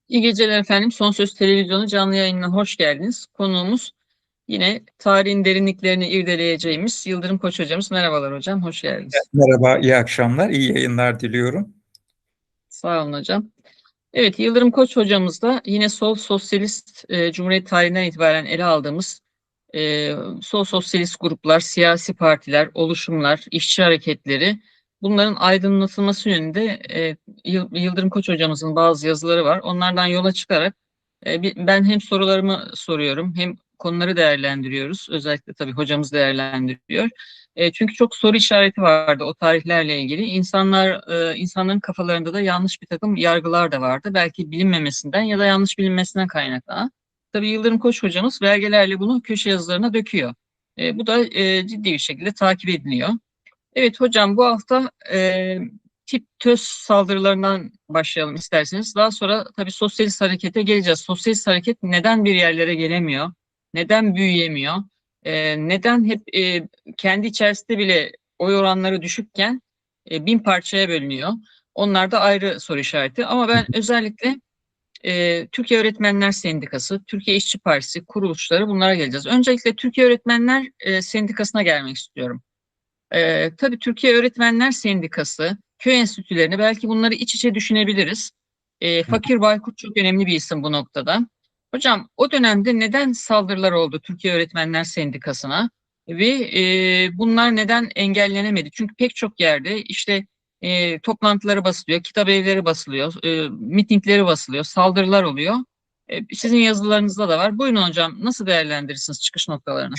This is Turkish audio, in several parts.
İyi geceler efendim. Son Söz Televizyonu canlı yayınına hoş geldiniz. Konuğumuz yine tarihin derinliklerini irdeleyeceğimiz Yıldırım Koç hocamız. Merhabalar hocam, hoş geldiniz. Merhaba, iyi akşamlar, iyi yayınlar diliyorum. Sağ olun hocam. Evet, Yıldırım Koç hocamız da yine sol sosyalist Cumhuriyet tarihinden itibaren ele aldığımız sol sosyalist gruplar, siyasi partiler, oluşumlar, işçi hareketleri bunların aydınlatılması yönünde Yıldırım Koç hocamızın bazı yazıları var. Onlardan yola çıkarak ben hem sorularımı soruyorum hem konuları değerlendiriyoruz. Özellikle tabii hocamız değerlendiriyor. Çünkü çok soru işareti vardı o tarihlerle ilgili. İnsanların kafalarında da yanlış bir takım yargılar da vardı. Belki bilinmemesinden ya da yanlış bilinmesinden kaynaklanan. Tabii Yıldırım Koç hocamız belgelerle bunu köşe yazılarına döküyor. Bu da ciddi bir şekilde takip ediliyor. Evet hocam, bu hafta tip TÖS saldırılarından başlayalım isterseniz. Daha sonra tabii sosyalist harekete geleceğiz. Sosyalist hareket neden bir yerlere gelemiyor? Neden büyüyemiyor? Neden hep kendi içerisinde bile oy oranları düşükken bin parçaya bölünüyor? Onlar da ayrı soru işareti. Ama ben özellikle Türkiye Öğretmenler Sendikası, Türkiye İşçi Partisi kuruluşları, bunlara geleceğiz. Öncelikle Türkiye Öğretmenler Sendikası'na gelmek istiyorum. Tabii Türkiye Öğretmenler Sendikası, köy enstitülerini belki bunları iç içe düşünebiliriz. Fakir Baykurt çok önemli bir isim bu noktada. Hocam, o dönemde neden saldırılar oldu Türkiye Öğretmenler Sendikası'na ve bunlar neden engellenemedi? Çünkü pek çok yerde işte toplantıları basılıyor, kitap evleri basılıyor, mitingleri basılıyor, saldırılar oluyor. Sizin yazılarınızda da var. Buyurun hocam, nasıl değerlendirirsiniz çıkış noktalarını?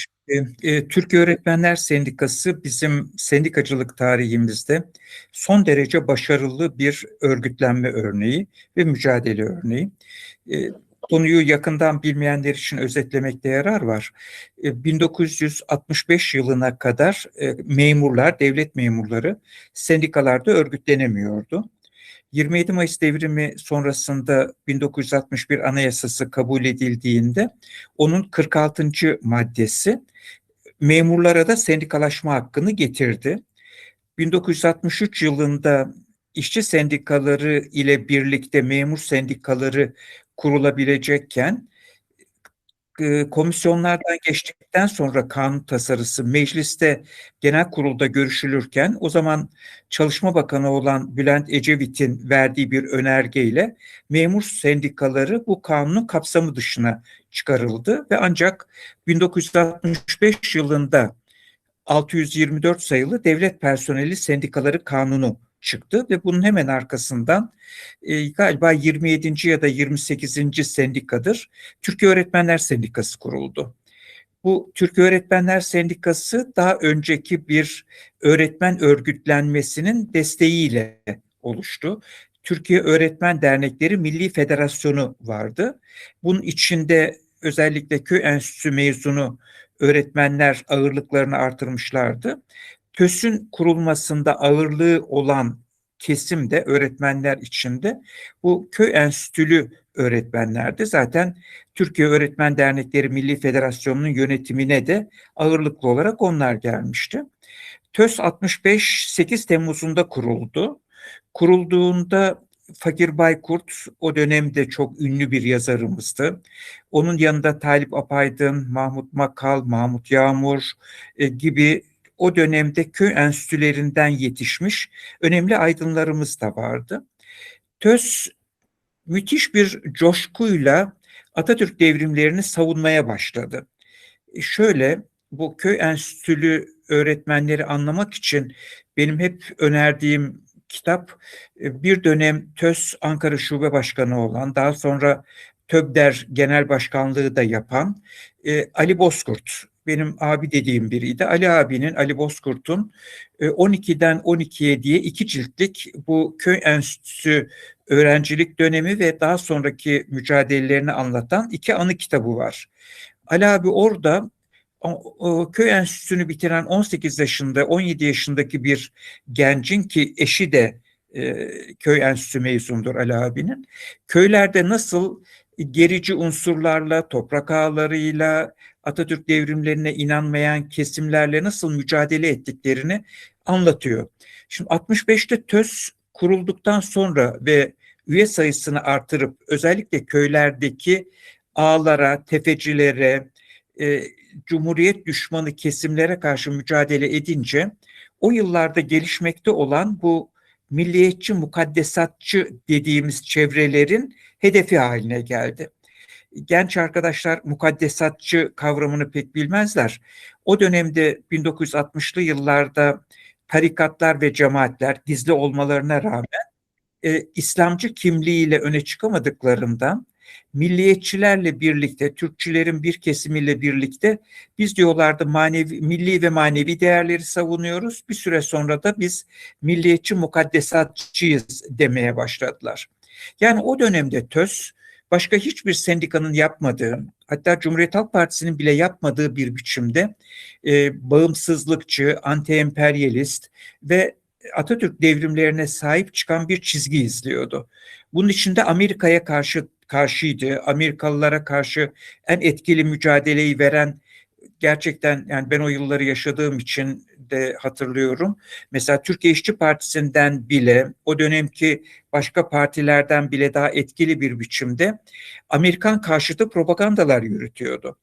Türkiye Öğretmenler Sendikası bizim sendikacılık tarihimizde son derece başarılı bir örgütlenme örneği ve mücadele örneği. E, Konuyu yakından bilmeyenler için özetlemekte yarar var. 1965 yılına kadar memurlar, devlet memurları sendikalarda örgütlenemiyordu. 27 Mayıs devrimi sonrasında 1961 Anayasası kabul edildiğinde onun 46. maddesi memurlara da sendikalaşma hakkını getirdi. 1963 yılında işçi sendikaları ile birlikte memur sendikaları kurulabilecekken komisyonlardan geçtikten sonra kanun tasarısı mecliste genel kurulda görüşülürken o zaman Çalışma Bakanı olan Bülent Ecevit'in verdiği bir önergeyle memur sendikaları bu kanunun kapsamı dışına çıkarıldı ve ancak 1965 yılında 624 sayılı Devlet Personeli Sendikaları Kanunu çıktı ve bunun hemen arkasından galiba 27. ya da 28. sendikadır Türkiye Öğretmenler Sendikası kuruldu. Bu Türkiye Öğretmenler Sendikası daha önceki bir öğretmen örgütlenmesinin desteğiyle oluştu. Türkiye Öğretmen Dernekleri Milli Federasyonu vardı. Bunun içinde özellikle köy enstitüsü mezunu öğretmenler ağırlıklarını artırmışlardı. TÖS'ün kurulmasında ağırlığı olan kesim de öğretmenler içinde bu köy enstitülü öğretmenlerdi. Zaten Türkiye Öğretmen Dernekleri Milli Federasyonu'nun yönetimine de ağırlıklı olarak onlar gelmişti. TÖS 65 8 Temmuz'unda kuruldu. Kurulduğunda Fakir Baykurt o dönemde çok ünlü bir yazarımızdı. Onun yanında Talip Apaydın, Mahmut Makal, Mahmut Yağmur gibi o dönemde köy enstitülerinden yetişmiş önemli aydınlarımız da vardı. TÖS müthiş bir coşkuyla Atatürk devrimlerini savunmaya başladı. Şöyle, bu köy enstitülü öğretmenleri anlamak için benim hep önerdiğim kitap bir dönem TÖS Ankara Şube Başkanı olan, daha sonra TÖBDER Genel Başkanlığı da yapan Ali Bozkurt. Benim abi dediğim biriydi. Ali Bozkurt'un 12'den 12'ye diye 2 ciltlik bu köy enstitüsü öğrencilik dönemi ve daha sonraki mücadelelerini anlatan 2 anı kitabı var. Ali abi orada o köy enstitüsünü bitiren 18 yaşında, 17 yaşındaki bir gencin ki eşi de köy enstitüsü mezundur Ali abinin. Köylerde nasıl gerici unsurlarla, toprak ağlarıyla, Atatürk devrimlerine inanmayan kesimlerle nasıl mücadele ettiklerini anlatıyor. Şimdi 65'te TÖS kurulduktan sonra ve üye sayısını artırıp özellikle köylerdeki ağalara, tefecilere, Cumhuriyet düşmanı kesimlere karşı mücadele edince o yıllarda gelişmekte olan bu milliyetçi, mukaddesatçı dediğimiz çevrelerin hedefi haline geldi. Genç arkadaşlar mukaddesatçı kavramını pek bilmezler. O dönemde 1960'lı yıllarda tarikatlar ve cemaatler gizli olmalarına rağmen İslamcı kimliğiyle öne çıkamadıklarından milliyetçilerle birlikte, Türkçülerin bir kesimiyle birlikte biz diyorlardı manevi, milli ve manevi değerleri savunuyoruz. Bir süre sonra da biz milliyetçi mukaddesatçıyız demeye başladılar. Yani o dönemde TÖS başka hiçbir sendikanın yapmadığı, hatta Cumhuriyet Halk Partisi'nin bile yapmadığı bir biçimde bağımsızlıkçı, anti-emperyalist ve Atatürk devrimlerine sahip çıkan bir çizgi izliyordu. Bunun içinde Amerika'ya karşıydı. Amerikalılara karşı en etkili mücadeleyi veren, gerçekten yani ben o yılları yaşadığım için de hatırlıyorum. Mesela Türkiye İşçi Partisi'nden bile, o dönemki başka partilerden bile daha etkili bir biçimde Amerikan karşıtı propagandalar yürütüyordu.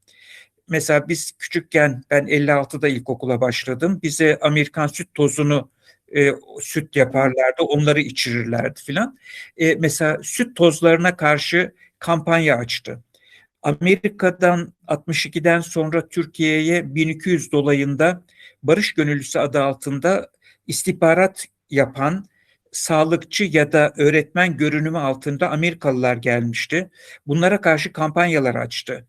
Mesela biz küçükken, ben 56'da ilkokula başladım. Bize Amerikan süt tozunu süt yaparlardı, onları içirirlerdi filan. Mesela süt tozlarına karşı kampanya açtı. Amerika'dan 62'den sonra Türkiye'ye 1200 dolayında Barış Gönüllüsü adı altında istihbarat yapan sağlıkçı ya da öğretmen görünümü altında Amerikalılar gelmişti. Bunlara karşı kampanyalar açtı.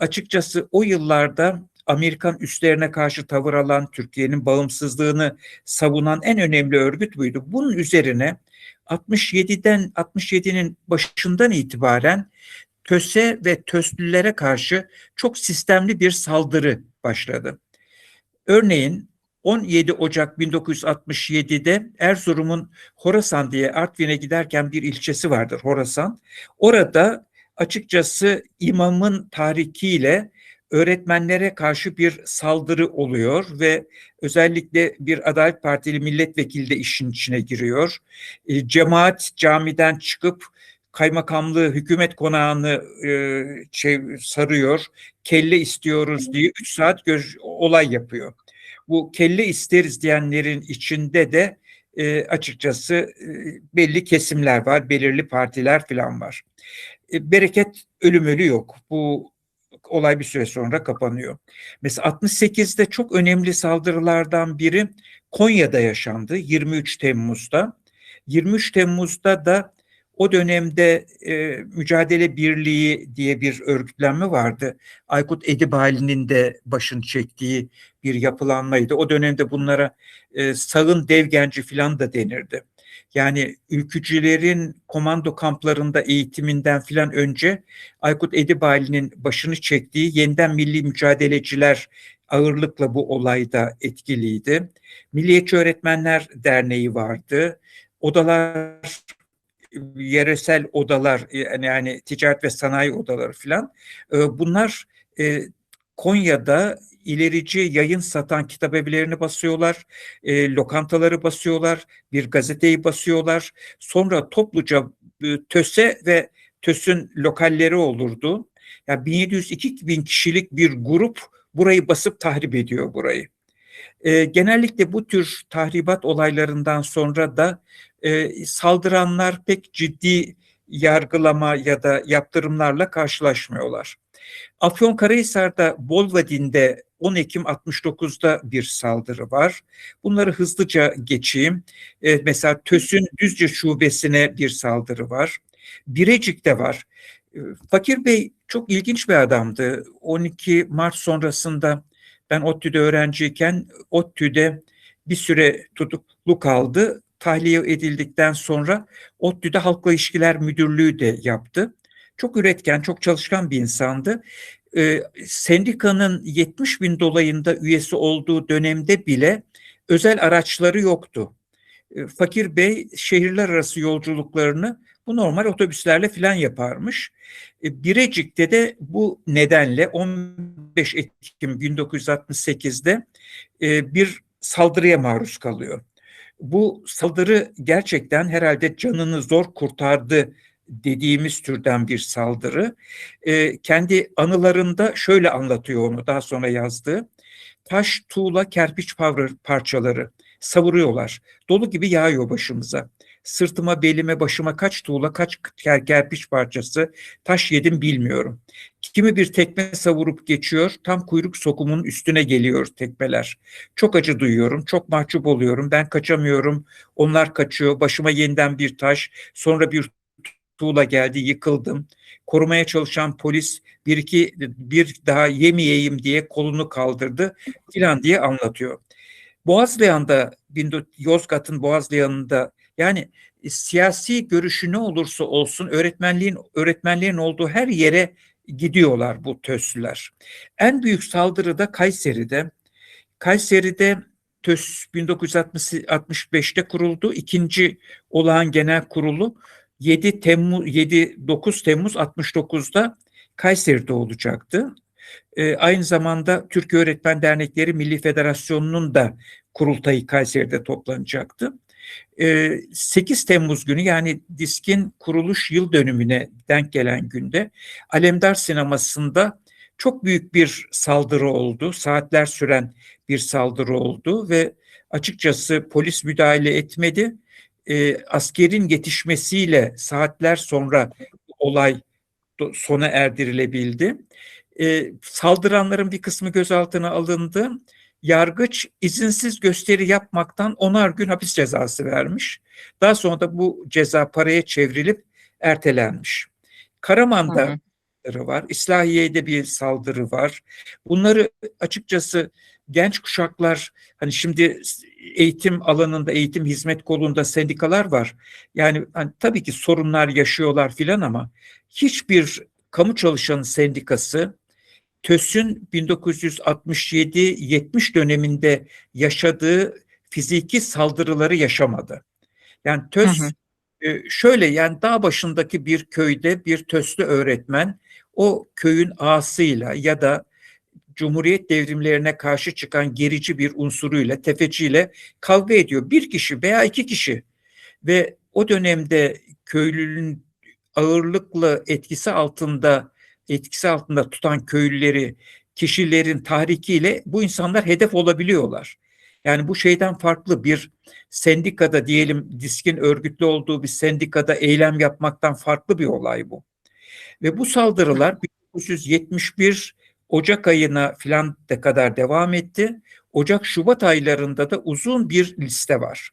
Açıkçası o yıllarda Amerikan üslerine karşı tavır alan, Türkiye'nin bağımsızlığını savunan en önemli örgüt buydu. Bunun üzerine 67'nin başından itibaren TÖS'e ve TÖS'lülere karşı çok sistemli bir saldırı başladı. Örneğin 17 Ocak 1967'de Erzurum'un Horasan diye, Artvin'e giderken bir ilçesi vardır, Horasan. Orada açıkçası imamın tahrikiyle öğretmenlere karşı bir saldırı oluyor ve özellikle bir Adalet Partili milletvekili de işin içine giriyor. Cemaat camiden çıkıp kaymakamlığı, hükümet konağını sarıyor, kelle istiyoruz diye 3 saat olay yapıyor. Bu kelle isteriz diyenlerin içinde de açıkçası belli kesimler var, belirli partiler falan var. Bereket ölüm yok. Bu olay bir süre sonra kapanıyor. Mesela 68'de çok önemli saldırılardan biri Konya'da yaşandı, 23 Temmuz'da. 23 Temmuz'da da o dönemde Mücadele Birliği diye bir örgütlenme vardı. Aykut Edibali'nin de başını çektiği bir yapılanmaydı. O dönemde bunlara sağın devgenci filan da denirdi. Yani ülkücülerin komando kamplarında eğitiminden filan önce Aykut Edibali'nin başını çektiği yeniden milli mücadeleciler ağırlıkla bu olayda etkiliydi. Milliyetçi Öğretmenler Derneği vardı. Odalar, yeresel odalar, yani ticaret ve sanayi odaları filan. Bunlar Konya'da ilerici yayın satan kitabevlerini basıyorlar, lokantaları basıyorlar, bir gazeteyi basıyorlar. Sonra topluca TÖS'e ve TÖS'ün lokalleri olurdu. Yani 1700-2000 kişilik bir grup burayı basıp tahrip ediyor burayı. Genellikle bu tür tahribat olaylarından sonra da saldıranlar pek ciddi yargılama ya da yaptırımlarla karşılaşmıyorlar. Afyonkarahisar'da Bolvadin'de 10 Ekim 69'da bir saldırı var. Bunları hızlıca geçeyim. Mesela TÖS'ün Düzce şubesine bir saldırı var. Birecik'te var. Fakir Bey çok ilginç bir adamdı. 12 Mart sonrasında ben ODTÜ'de öğrenciyken ODTÜ'de bir süre tutuklu kaldı. Tahliye edildikten sonra ODTÜ'de Halkla İlişkiler Müdürlüğü de yaptı. Çok üretken, çok çalışkan bir insandı. Sendikanın 70 bin dolayında üyesi olduğu dönemde bile özel araçları yoktu. Fakir Bey şehirler arası yolculuklarını bu normal otobüslerle filan yaparmış. Birecik'te de bu nedenle 15 Ekim 1968'de bir saldırıya maruz kalıyor. Bu saldırı gerçekten herhalde canını zor kurtardı dediğimiz türden bir saldırı. Kendi anılarında şöyle anlatıyor onu daha sonra yazdığı. Taş, tuğla, kerpiç parçaları savuruyorlar. Dolu gibi yağıyor başımıza. Sırtıma, belime, başıma kaç tuğla, kaç kerpiç parçası taş yedim bilmiyorum. Kimi bir tekme savurup geçiyor, tam kuyruk sokumun üstüne geliyor tekmeler. Çok acı duyuyorum, çok mahcup oluyorum. Ben kaçamıyorum, onlar kaçıyor. Başıma yeniden bir taş, sonra bir tuğla geldi, yıkıldım. Korumaya çalışan polis bir daha yemeyeyim diye kolunu kaldırdı filan diye anlatıyor. Boğazlayan'da, Yozgat'ın Boğazlayan'ında yani siyasi görüşü ne olursa olsun öğretmenlerin olduğu her yere gidiyorlar bu TÖS'lüler. En büyük saldırı da Kayseri'de. Kayseri'de TÖS 1965'te kuruldu. İkinci olağan genel kurulu 9 Temmuz 69'da Kayseri'de olacaktı. Aynı zamanda Türkiye Öğretmen Dernekleri Milli Federasyonu'nun da kurultayı Kayseri'de toplanacaktı. 8 Temmuz günü yani DİSK'in kuruluş yıl dönümüne denk gelen günde Alemdar Sineması'nda çok büyük bir saldırı oldu. Saatler süren bir saldırı oldu ve açıkçası polis müdahale etmedi. Askerin yetişmesiyle saatler sonra olay sona erdirilebildi. Saldıranların bir kısmı gözaltına alındı. Yargıç izinsiz gösteri yapmaktan 10'ar gün hapis cezası vermiş. Daha sonra da bu ceza paraya çevrilip ertelenmiş. Hı Karaman'da hı. saldırı var. İslahiye'de bir saldırı var. Bunları açıkçası genç kuşaklar hani şimdi eğitim alanında, eğitim hizmet kolunda sendikalar var. Yani hani tabii ki sorunlar yaşıyorlar filan ama hiçbir kamu çalışanı sendikası TÖS'ün 1967-70 döneminde yaşadığı fiziki saldırıları yaşamadı. Yani Hı TÖS hı. şöyle yani dağ başındaki bir köyde bir TÖS'lü öğretmen o köyün ağasıyla ya da Cumhuriyet devrimlerine karşı çıkan gerici bir unsuruyla, tefeciyle kavga ediyor. Bir kişi veya iki kişi ve o dönemde köylünün ağırlıklı etkisi altında tutan köylüleri, kişilerin tahrikiyle bu insanlar hedef olabiliyorlar. Yani bu şeyden farklı bir sendikada diyelim DİSK'in örgütlü olduğu bir sendikada eylem yapmaktan farklı bir olay bu. Ve bu saldırılar 1971 Ocak ayına filan de kadar devam etti. Ocak-Şubat aylarında da uzun bir liste var.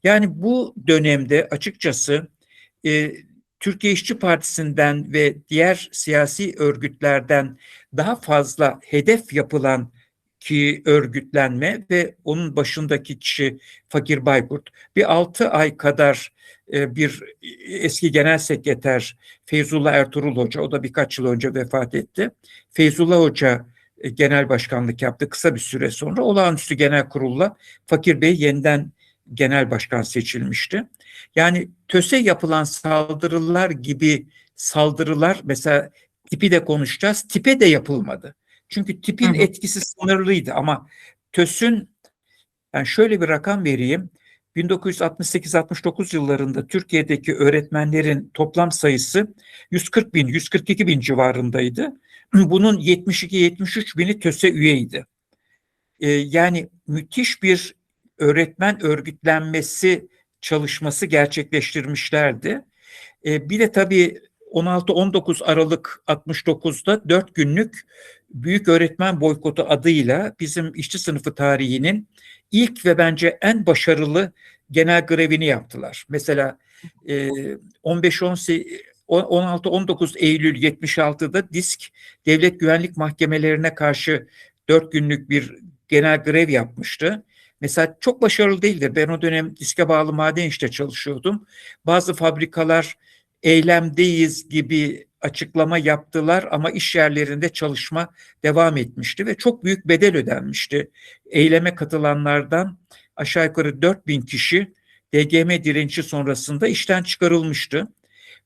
Yani bu dönemde açıkçası e, Türkiye İşçi Partisi'nden ve diğer siyasi örgütlerden daha fazla hedef yapılan ki örgütlenme ve onun başındaki kişi Fakir Baykurt bir 6 ay kadar bir eski genel sekreter Feyzullah Ertuğrul Hoca, o da birkaç yıl önce vefat etti. Feyzullah Hoca genel başkanlık yaptı kısa bir süre sonra. Olağanüstü genel kurulla Fakir Bey yeniden genel başkan seçilmişti. Yani TÖS'e yapılan saldırılar gibi saldırılar mesela tipi de konuşacağız. Tipe de yapılmadı. Çünkü Hı tipin hı. etkisi sınırlıydı ama TÖS'ün yani şöyle bir rakam vereyim. 1968-69 yıllarında Türkiye'deki öğretmenlerin toplam sayısı 140 bin, 142 bin civarındaydı. Bunun 72-73 bini TÖS'e üyeydi. Yani müthiş bir öğretmen örgütlenmesi çalışması gerçekleştirmişlerdi. Bir de tabii 16-19 Aralık 69'da 4 günlük Büyük Öğretmen Boykotu adıyla bizim işçi sınıfı tarihinin ilk ve bence en başarılı genel grevini yaptılar. Mesela 16-19 Eylül 76'da DİSK devlet güvenlik mahkemelerine karşı 4 günlük bir genel grev yapmıştı. Mesela çok başarılı değildir. Ben o dönem DİSK'e bağlı maden işte çalışıyordum. Bazı fabrikalar eylemdeyiz gibi açıklama yaptılar ama iş yerlerinde çalışma devam etmişti ve çok büyük bedel ödenmişti. Eyleme katılanlardan aşağı yukarı 4.000 kişi DGM direnci sonrasında işten çıkarılmıştı.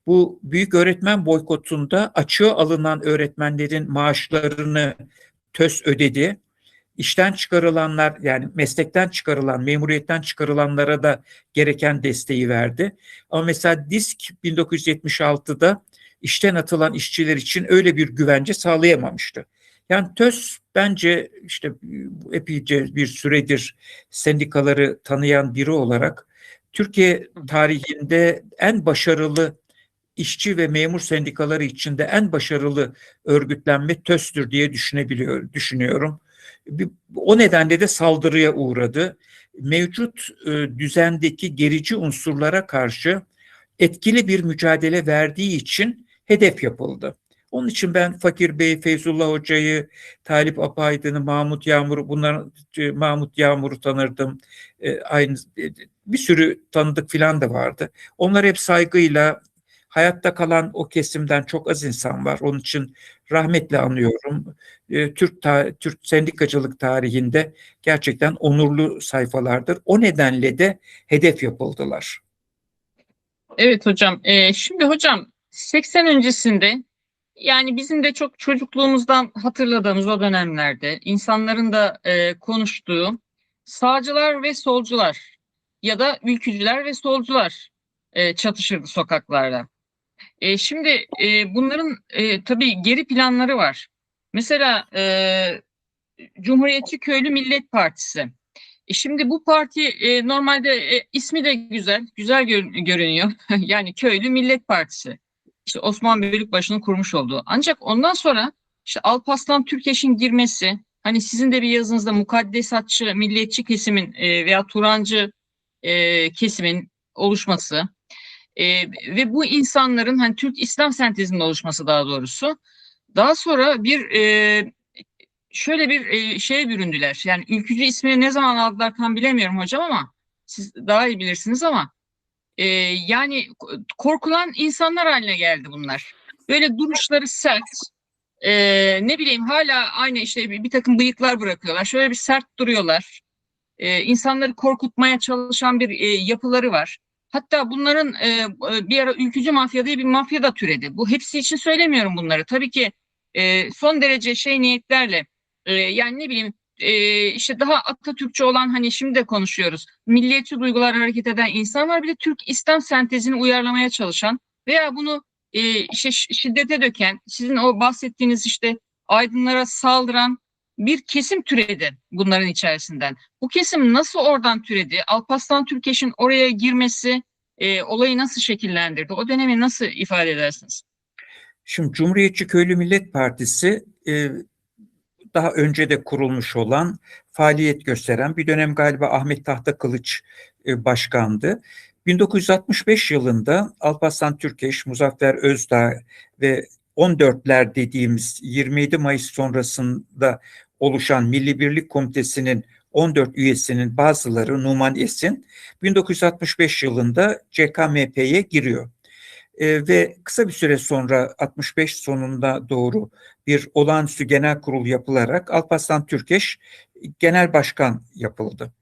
Bu büyük öğretmen boykotunda açığa alınan öğretmenlerin maaşlarını TÖS ödedi işten çıkarılanlar, yani meslekten çıkarılan, memuriyetten çıkarılanlara da gereken desteği verdi. Ama mesela DİSK 1976'da işten atılan işçiler için öyle bir güvence sağlayamamıştı. Yani TÖS bence işte epeyce bir süredir sendikaları tanıyan biri olarak Türkiye tarihinde en başarılı işçi ve memur sendikaları içinde en başarılı örgütlenme TÖS'tür diye düşünüyorum. O nedenle de saldırıya uğradı. Mevcut düzendeki gerici unsurlara karşı etkili bir mücadele verdiği için hedef yapıldı. Onun için ben Fakir Bey, Feyzullah Hoca'yı, Talip Apaydın'ı, Mahmut Yağmur'u tanırdım. Aynı bir sürü tanıdık filan da vardı. Onlar hep saygıyla, hayatta kalan o kesimden çok az insan var. Onun için rahmetle anıyorum. Türk sendikacılık tarihinde gerçekten onurlu sayfalardır. O nedenle de hedef yapıldılar. Evet hocam. Şimdi hocam 80 öncesinde, yani bizim de çok çocukluğumuzdan hatırladığımız o dönemlerde insanların da konuştuğu sağcılar ve solcular ya da ülkücüler ve solcular çatışırdı sokaklarda. Şimdi bunların tabii geri planları var. Mesela Cumhuriyetçi Köylü Millet Partisi. Şimdi bu parti normalde ismi de güzel, güzel görünüyor. Yani Köylü Millet Partisi. İşte Osman Bölükbaşı'nın kurmuş olduğu. Ancak ondan sonra işte Alparslan Türkeş'in girmesi, hani sizin de bir yazınızda mukaddesatçı, milliyetçi kesimin veya Turancı kesimin oluşması ve bu insanların hani Türk İslam sentezinin oluşması daha doğrusu. Daha sonra bir şöyle bir şeye büründüler. Yani ülkücü ismini ne zaman aldılar tam bilemiyorum hocam, ama siz daha iyi bilirsiniz, ama yani korkulan insanlar haline geldi bunlar. Böyle duruşları sert. Ne bileyim, hala aynı işte bir takım bıyıklar bırakıyorlar. Şöyle bir sert duruyorlar. İnsanları korkutmaya çalışan bir yapıları var. Hatta bunların bir ara ülkücü mafya diye bir mafya da türedi. Bu hepsi için söylemiyorum bunları. Tabii ki son derece şey niyetlerle, yani ne bileyim, işte daha Atatürkçü olan, hani şimdi de konuşuyoruz, milliyetçi duygular hareket eden insan var. Bir de Türk İslam sentezini uyarlamaya çalışan veya bunu işte şiddete döken, sizin o bahsettiğiniz işte aydınlara saldıran bir kesim türedi bunların içerisinden. Bu kesim nasıl oradan türedi? Alparslan Türkeş'in oraya girmesi olayı nasıl şekillendirdi? O dönemi nasıl ifade edersiniz? Şimdi Cumhuriyetçi Köylü Millet Partisi daha önce de kurulmuş olan, faaliyet gösteren, bir dönem galiba Ahmet Tahtakılıç başkandı. 1965 yılında Alparslan Türkeş, Muzaffer Özdağ ve 14'ler dediğimiz 27 Mayıs sonrasında oluşan Milli Birlik Komitesi'nin 14 üyesinin bazıları, Numan Esin, 1965 yılında CKMP'ye giriyor. Ve kısa bir süre sonra 65 sonunda doğru bir olağanüstü genel kurul yapılarak Alparslan Türkeş genel başkan yapıldı.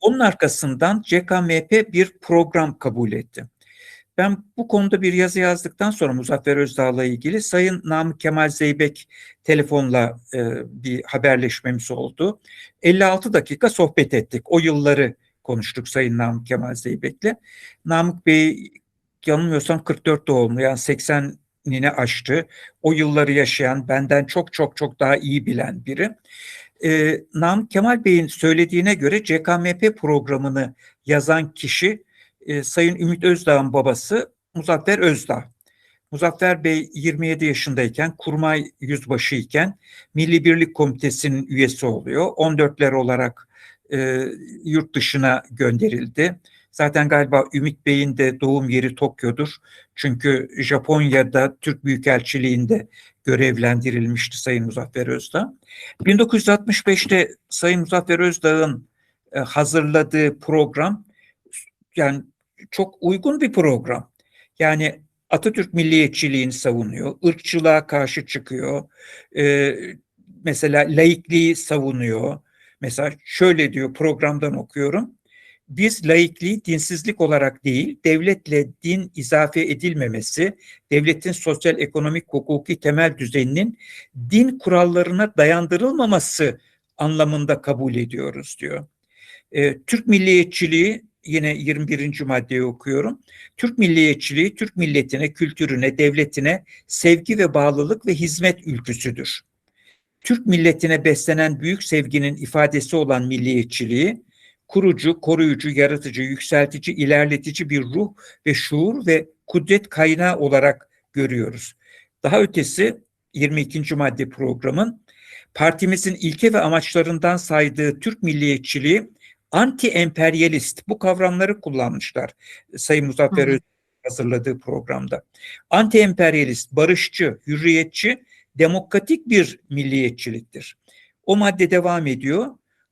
Onun arkasından CKMP bir program kabul etti. Ben bu konuda bir yazı yazdıktan sonra Muzaffer Özdağ'la ilgili Sayın Namık Kemal Zeybek telefonla bir haberleşmemiz oldu. 56 dakika sohbet ettik. O yılları konuştuk Sayın Namık Kemal Zeybek'le. Namık Bey yanılmıyorsam 44 doğumlu, yani 80'ini aştı. O yılları yaşayan, benden çok çok çok daha iyi bilen biri. Namık Kemal Bey'in söylediğine göre CKMP programını yazan kişi Sayın Ümit Özdağ'ın babası Muzaffer Özdağ. Muzaffer Bey 27 yaşındayken, kurmay yüzbaşıyken Milli Birlik Komitesi'nin üyesi oluyor. 14'ler olarak yurt dışına gönderildi. Zaten galiba Ümit Bey'in de doğum yeri Tokyo'dur. Çünkü Japonya'da Türk Büyükelçiliğinde görevlendirilmişti Sayın Muzaffer Özdağ. 1965'te Sayın Muzaffer Özdağ'ın hazırladığı program, yani çok uygun bir program. Yani Atatürk milliyetçiliğini savunuyor, ırkçılığa karşı çıkıyor, mesela laikliği savunuyor. Mesela şöyle diyor, programdan okuyorum: biz laikliği dinsizlik olarak değil, devletle din izafe edilmemesi, devletin sosyal, ekonomik, hukuki temel düzeninin din kurallarına dayandırılmaması anlamında kabul ediyoruz diyor. Türk milliyetçiliği, yine 21. maddeyi okuyorum. Türk milliyetçiliği, Türk milletine, kültürüne, devletine sevgi ve bağlılık ve hizmet ülküsüdür. Türk milletine beslenen büyük sevginin ifadesi olan milliyetçiliği, kurucu, koruyucu, yaratıcı, yükseltici, ilerletici bir ruh ve şuur ve kudret kaynağı olarak görüyoruz. Daha ötesi 22. madde programın partimizin ilke ve amaçlarından saydığı Türk milliyetçiliği anti-emperyalist, bu kavramları kullanmışlar Sayın Hı Muzaffer hı. Özil hazırladığı programda. Anti-emperyalist, barışçı, hürriyetçi, demokratik bir milliyetçiliktir. O madde devam ediyor.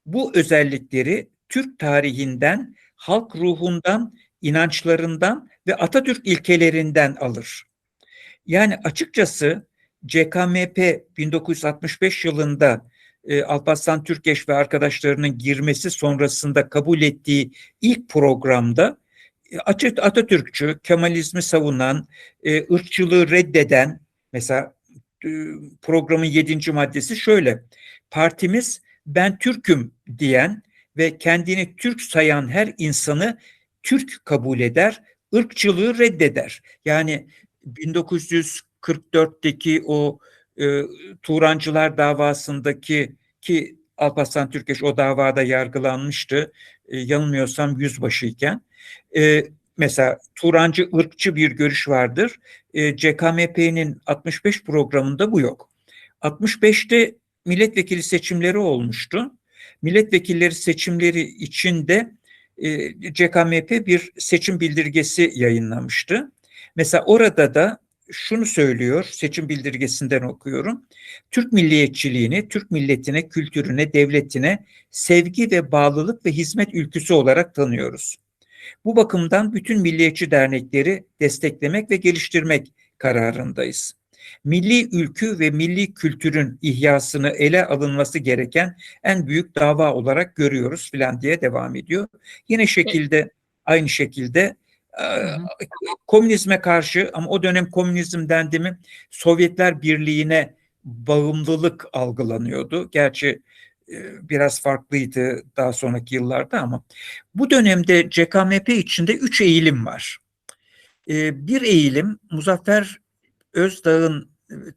Bu özellikleri Türk tarihinden, halk ruhundan, inançlarından ve Atatürk ilkelerinden alır. Yani açıkçası CKMP 1965 yılında Alparslan Türkeş ve arkadaşlarının girmesi sonrasında kabul ettiği ilk programda Atatürkçü, Kemalizmi savunan, ırkçılığı reddeden, mesela programın 7. maddesi şöyle: partimiz ben Türk'üm diyen ve kendini Türk sayan her insanı Türk kabul eder, ırkçılığı reddeder. Yani 1944'teki o Turancılar davasındaki, ki Alparslan Türkeş o davada yargılanmıştı, yanılmıyorsam yüzbaşıyken. Mesela Turancı ırkçı bir görüş vardır. CKMP'nin 65 programında bu yok. 65'te milletvekili seçimleri olmuştu. Milletvekilleri seçimleri içinde CKMP bir seçim bildirgesi yayınlamıştı. Mesela orada da şunu söylüyor, seçim bildirgesinden okuyorum: Türk milliyetçiliğini, Türk milletine, kültürüne, devletine sevgi ve bağlılık ve hizmet ülküsü olarak tanıyoruz. Bu bakımdan bütün milliyetçi dernekleri desteklemek ve geliştirmek kararındayız. Milli ülkü ve milli kültürün ihyasını ele alınması gereken en büyük dava olarak görüyoruz filan diye devam ediyor. Yine aynı şekilde Hı hı. komünizme karşı, ama o dönem komünizm dendi mi Sovyetler Birliği'ne bağımlılık algılanıyordu. Gerçi biraz farklıydı daha sonraki yıllarda, ama bu dönemde CKMP içinde 3 eğilim var. Bir eğilim Muzaffer Özdağ'ın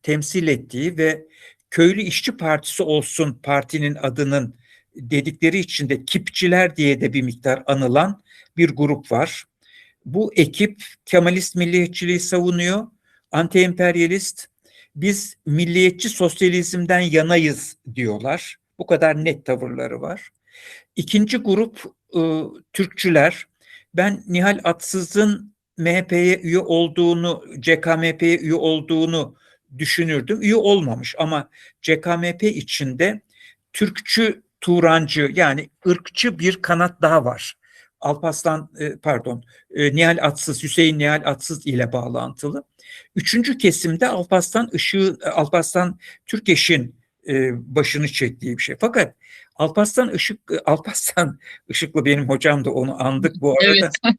temsil ettiği ve Köylü İşçi Partisi olsun partinin adının dedikleri içinde Kipçiler diye de bir miktar anılan bir grup var. Bu ekip Kemalist milliyetçiliği savunuyor, anti-emperyalist, biz milliyetçi sosyalizmden yanayız diyorlar. Bu kadar net tavırları var. İkinci grup Türkçüler. Ben Nihal Atsız'ın MHP'ye üye olduğunu, CKMP'ye üye olduğunu düşünürdüm. Üye olmamış, ama CKMP içinde Türkçü, Turancı, yani ırkçı bir kanat daha var. Nihal Atsız, Hüseyin Nihal Atsız ile bağlantılı. Üçüncü kesimde Alparslan Türkeş'in başını çektiği bir şey. Fakat Alparslan Işıklı benim hocam da, onu andık bu Evet. arada. Evet,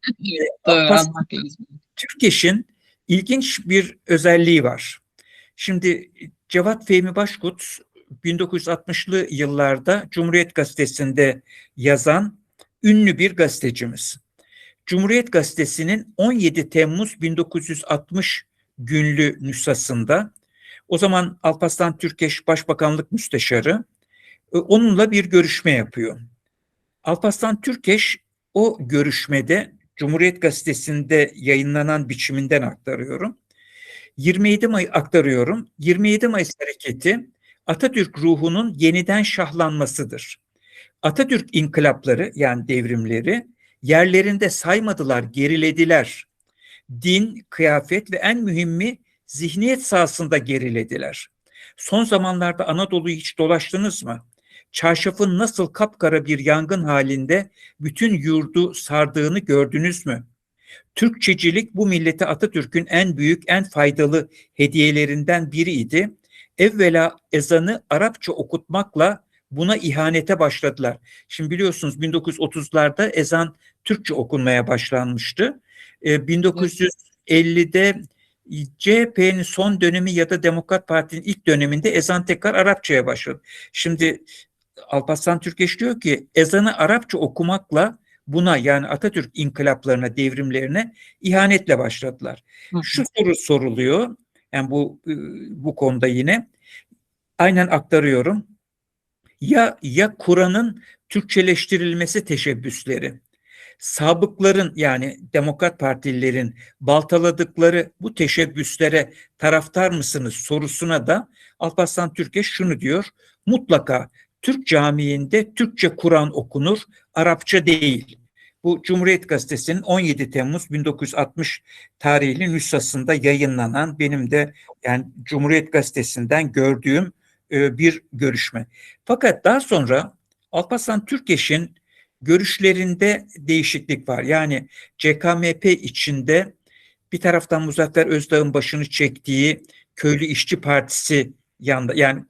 doğru, Alparslan anmak lazım. Türkeş'in ilginç bir özelliği var. Şimdi Cevat Fehmi Başkut 1960'lı yıllarda Cumhuriyet Gazetesi'nde yazan ünlü bir gazetecimiz. Cumhuriyet Gazetesi'nin 17 Temmuz 1960 günlü nüshasında, o zaman Alparslan Türkeş Başbakanlık Müsteşarı, onunla bir görüşme yapıyor. Alparslan Türkeş o görüşmede, Cumhuriyet Gazetesi'nde yayınlanan biçiminden aktarıyorum. 27 Mayıs hareketi Atatürk ruhunun yeniden şahlanmasıdır. Atatürk inkılapları, yani devrimleri yerlerinde saymadılar, gerilediler. Din, kıyafet ve en mühimi zihniyet sahasında gerilediler. Son zamanlarda Anadolu'yu hiç dolaştınız mı? Çarşafın nasıl kapkara bir yangın halinde bütün yurdu sardığını gördünüz mü? Türkçecilik bu millete Atatürk'ün en büyük, en faydalı hediyelerinden biriydi. Evvela ezanı Arapça okutmakla buna ihanete başladılar. Şimdi biliyorsunuz 1930'larda ezan Türkçe okunmaya başlanmıştı. Evet. 1950'de CHP'nin son dönemi ya da Demokrat Parti'nin ilk döneminde ezan tekrar Arapçaya başladı. Şimdi Alparslan Türkeş diyor ki ezanı Arapça okumakla buna yani Atatürk inkılaplarına, devrimlerine ihanetle başladılar. Hı Şu soru soruluyor. Yani bu konuda yine aynen aktarıyorum. Ya Kur'an'ın Türkçeleştirilmesi teşebbüsleri, sabıkların yani Demokrat Partililerin baltaladıkları bu teşebbüslere taraftar mısınız sorusuna da Alparslan Türkeş şunu diyor. Mutlaka Türk camiinde Türkçe Kur'an okunur, Arapça değil. Bu Cumhuriyet Gazetesi'nin 17 Temmuz 1960 tarihli nüshasında yayınlanan benim de yani Cumhuriyet Gazetesi'nden gördüğüm bir görüşme. Fakat daha sonra Alparslan Türkeş'in görüşlerinde değişiklik var. Yani CKMP içinde bir taraftan Muzaffer Özdağ'ın başını çektiği Köylü İşçi Partisi yanında yani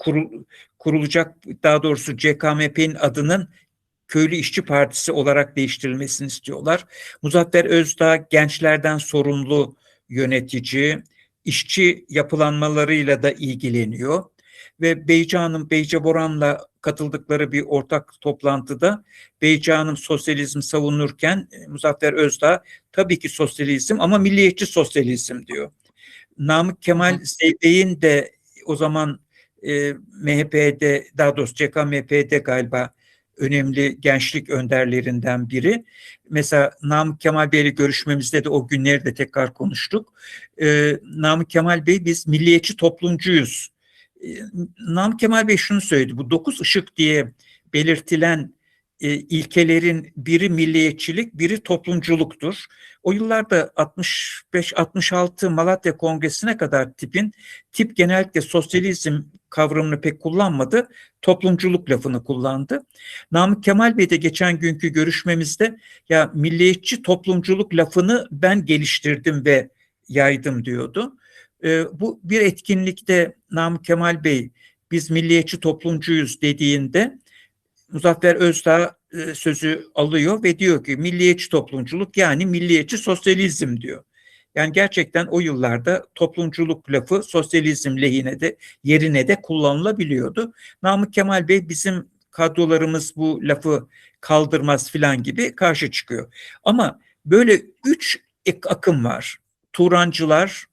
kurulacak daha doğrusu CKMP'nin adının Köylü İşçi Partisi olarak değiştirilmesini istiyorlar. Muzaffer Özdağ gençlerden sorumlu yönetici, işçi yapılanmalarıyla da ilgileniyor ve Beyce Boran'la katıldıkları bir ortak toplantıda Beyce Hanım sosyalizm savunurken Muzaffer Özdağ tabii ki sosyalizm ama milliyetçi sosyalizm diyor. Namık Kemal Zeybek'in de o zaman MHP'de daha doğrusu CKMP'de galiba önemli gençlik önderlerinden biri. Mesela Namık Kemal Bey'le görüşmemizde de o günleri de tekrar konuştuk. Namık Kemal Bey biz milliyetçi toplumcuyuz. Namık Kemal Bey şunu söyledi. Bu 9 ışık diye belirtilen ilkelerin biri milliyetçilik, biri toplumculuktur. O yıllarda 65-66 Malatya Kongresi'ne kadar tip genellikle sosyalizm kavramını pek kullanmadı. Toplumculuk lafını kullandı. Namık Kemal Bey de geçen günkü görüşmemizde ya milliyetçi toplumculuk lafını ben geliştirdim ve yaydım diyordu. Bu bir etkinlikte Namık Kemal Bey biz milliyetçi toplumcuyuz dediğinde Muzaffer Özdağ sözü alıyor ve diyor ki milliyetçi toplumculuk yani milliyetçi sosyalizm diyor. Yani gerçekten o yıllarda toplumculuk lafı sosyalizm lehine de yerine de kullanılabiliyordu. Namık Kemal Bey bizim kadrolarımız bu lafı kaldırmaz filan gibi karşı çıkıyor. Ama böyle 3 akım var. Turancılar,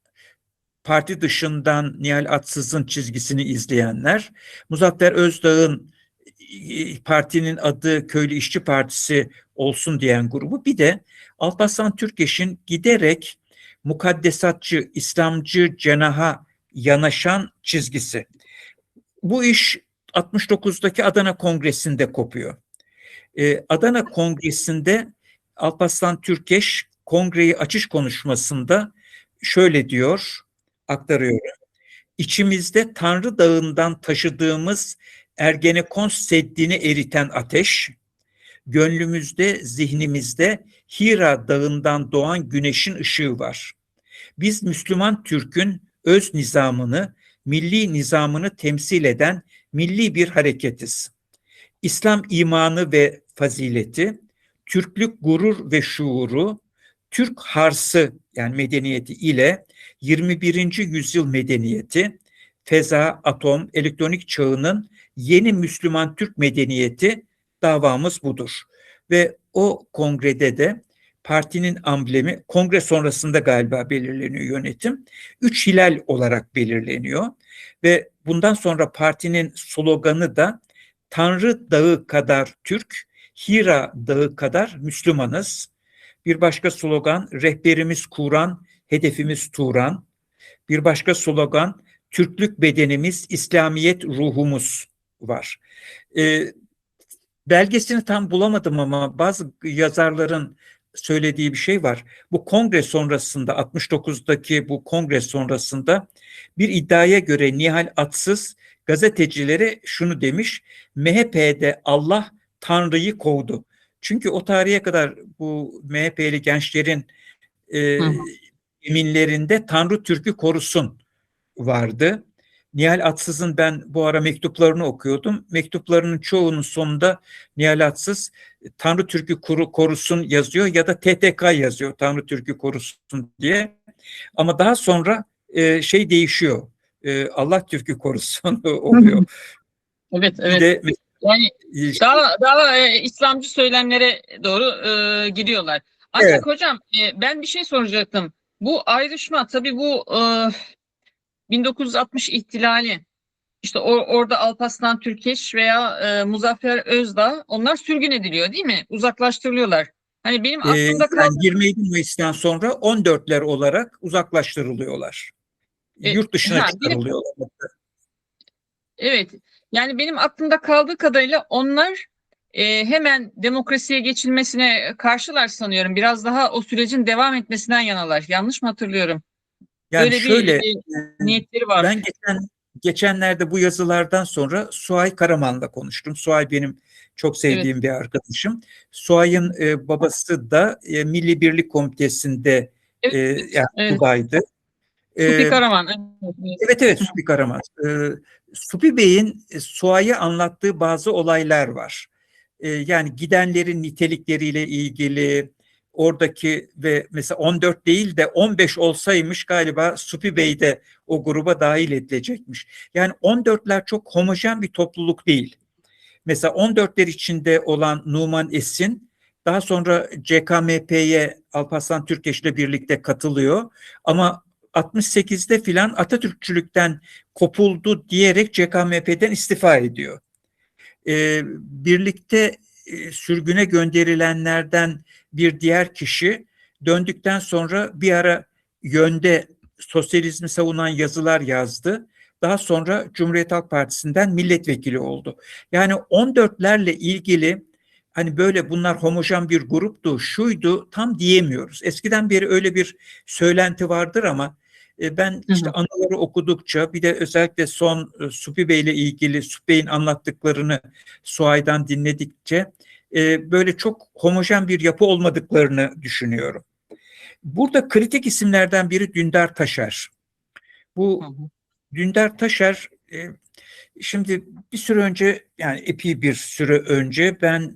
parti dışından Nihal Atsız'ın çizgisini izleyenler, Muzaffer Özdağ'ın partinin adı Köylü İşçi Partisi olsun diyen grubu, bir de Alparslan Türkeş'in giderek mukaddesatçı, İslamcı cenaha yanaşan çizgisi. Bu iş 69'daki Adana Kongresi'nde kopuyor. Adana Kongresi'nde Alparslan Türkeş kongreyi açış konuşmasında şöyle diyor, aktarıyorum. İçimizde Tanrı Dağı'ndan taşıdığımız Ergenekon Seddi'ni eriten ateş, gönlümüzde, zihnimizde Hira Dağı'ndan doğan güneşin ışığı var. Biz Müslüman Türk'ün öz nizamını, milli nizamını temsil eden milli bir hareketiz. İslam imanı ve fazileti, Türklük gurur ve şuuru, Türk harsı yani medeniyeti ile 21. yüzyıl medeniyeti, feza, atom, elektronik çağının yeni Müslüman Türk medeniyeti davamız budur. Ve o kongrede de partinin amblemi, kongre sonrasında galiba belirleniyor yönetim, 3 hilal olarak belirleniyor. Ve bundan sonra partinin sloganı da Tanrı Dağı kadar Türk, Hira Dağı kadar Müslümanız. Bir başka slogan, rehberimiz Kur'an, hedefimiz Turan. Bir başka slogan, Türklük bedenimiz, İslamiyet ruhumuz var. Belgesini tam bulamadım ama bazı yazarların söylediği bir şey var. Bu kongre sonrasında 69'daki bu kongre sonrasında bir iddiaya göre Nihal Atsız gazetecilere şunu demiş: MHP'de Allah Tanrı'yı kovdu. Çünkü o tarihe kadar bu MHP'li gençlerin eminlerinde Tanrı Türk'ü korusun vardı. Nihal Atsız'ın ben bu ara mektuplarını okuyordum. Mektuplarının çoğunun sonunda Nihal Atsız Tanrı Türk'ü korusun yazıyor ya da TTK yazıyor Tanrı Türk'ü korusun diye. Ama daha sonra şey değişiyor. Allah Türk'ü korusun oluyor. Evet, Bir evet. de Yani E, daha İslamcı söylemlere doğru gidiyorlar. Ancak Evet. hocam ben bir şey soracaktım. Bu ayrışma tabii bu 1960 ihtilali işte orada Alparslan Türkeş veya Muzaffer Özdağ onlar sürgün ediliyor değil mi? Uzaklaştırılıyorlar. Hani benim aklımda Yani kaldı. 27 Mayıs'tan sonra 14'ler olarak uzaklaştırılıyorlar. E, Yurt dışına benim çıkarılıyorlar. evet yani benim aklımda kaldığı kadarıyla onlar hemen demokrasiye geçilmesine karşılar sanıyorum. Biraz daha o sürecin devam etmesinden yanalar. Yanlış mı hatırlıyorum? Yani Öyle bir şöyle, niyetleri var. ben geçenlerde bu yazılardan sonra Suay Karaman'la konuştum. Suay benim çok Evet, sevdiğim bir arkadaşım. Suay'ın babası da Milli Birlik Komitesi'nde evet, yani evet. subaydı. Supi E, Karaman. Evet, evet. evet, evet, Supi Karaman. Supi Bey'in Suay'a anlattığı bazı olaylar var. Yani gidenlerin nitelikleriyle ilgili oradaki ve mesela 14 değil de 15 olsaymış galiba Supi Bey de o gruba dahil edilecekmiş. Yani 14'ler çok homojen bir topluluk değil. Mesela 14'ler içinde olan Numan Esin daha sonra CKMP'ye Alparslan Türkeş'le birlikte katılıyor. Ama 68'de filan Atatürkçülükten kopuldu diyerek CKMP'den istifa ediyor. Birlikte sürgüne gönderilenlerden bir diğer kişi döndükten sonra bir ara Yönde sosyalizmi savunan yazılar yazdı. Daha sonra Cumhuriyet Halk Partisi'nden milletvekili oldu. Yani 14'lerle ilgili hani böyle bunlar homojen bir gruptu, şuydu tam diyemiyoruz. Eskiden beri öyle bir söylenti vardır ama ben Hı işte hı. anıları okudukça bir de özellikle son Supi Bey ile ilgili Supi Bey'in anlattıklarını Suay'dan dinledikçe böyle çok homojen bir yapı olmadıklarını düşünüyorum. Burada kritik isimlerden biri Dündar Taşer. Hı Bu hı. Dündar Taşer şimdi bir süre önce yani epey bir süre önce ben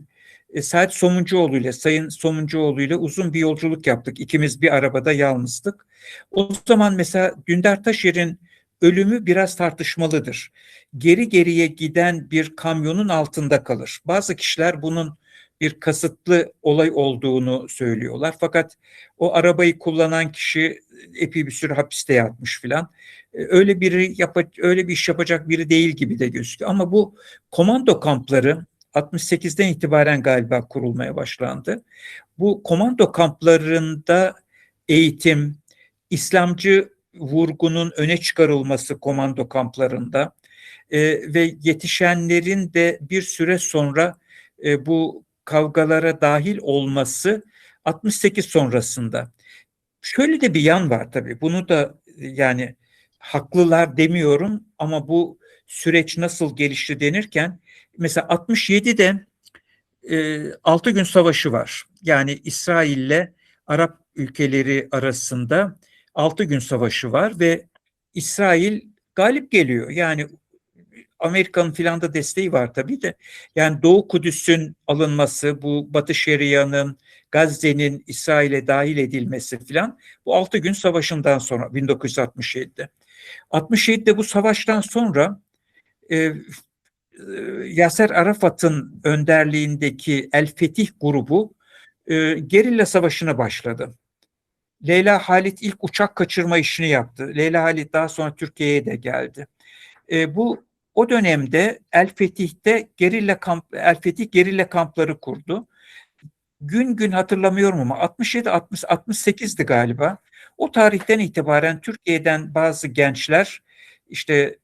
Said Somuncuoğlu ile Sayın Somuncuoğlu ile uzun bir yolculuk yaptık. İkimiz bir arabada yalnızdık. O zaman mesela Dündar Taşer'in ölümü biraz tartışmalıdır. Geri geriye giden bir kamyonun altında kalır. Bazı kişiler bunun bir kasıtlı olay olduğunu söylüyorlar. Fakat o arabayı kullanan kişi epey bir süre hapiste yatmış filan. Öyle bir iş yapacak biri değil gibi de gözüküyor. Ama bu komando kampları 68'den itibaren galiba kurulmaya başlandı. Bu komando kamplarında eğitim, İslamcı vurgunun öne çıkarılması komando kamplarında ve yetişenlerin de bir süre sonra bu kavgalara dahil olması 68 sonrasında. Şöyle de bir yan var tabii. Bunu da yani haklılar demiyorum ama bu süreç nasıl gelişti denirken mesela 67'de 6 gün savaşı var. Yani İsrail'le Arap ülkeleri arasında 6 gün savaşı var ve İsrail galip geliyor. Yani Amerika'nın filan da desteği var tabii de. Yani Doğu Kudüs'ün alınması, bu Batı Şeria'nın, Gazze'nin İsrail'e dahil edilmesi filan bu 6 gün savaşından sonra 1967'de. 67'de bu savaştan sonra e, Yasser Arafat'ın önderliğindeki El Fetih grubu gerilla savaşına başladı. Leyla Halit ilk uçak kaçırma işini yaptı. Leyla Halit daha sonra Türkiye'ye de geldi. Bu o dönemde El Fetih gerilla kampları kurdu. Gün gün hatırlamıyorum ama 67 60 68'di galiba. O tarihten itibaren Türkiye'den bazı gençler işte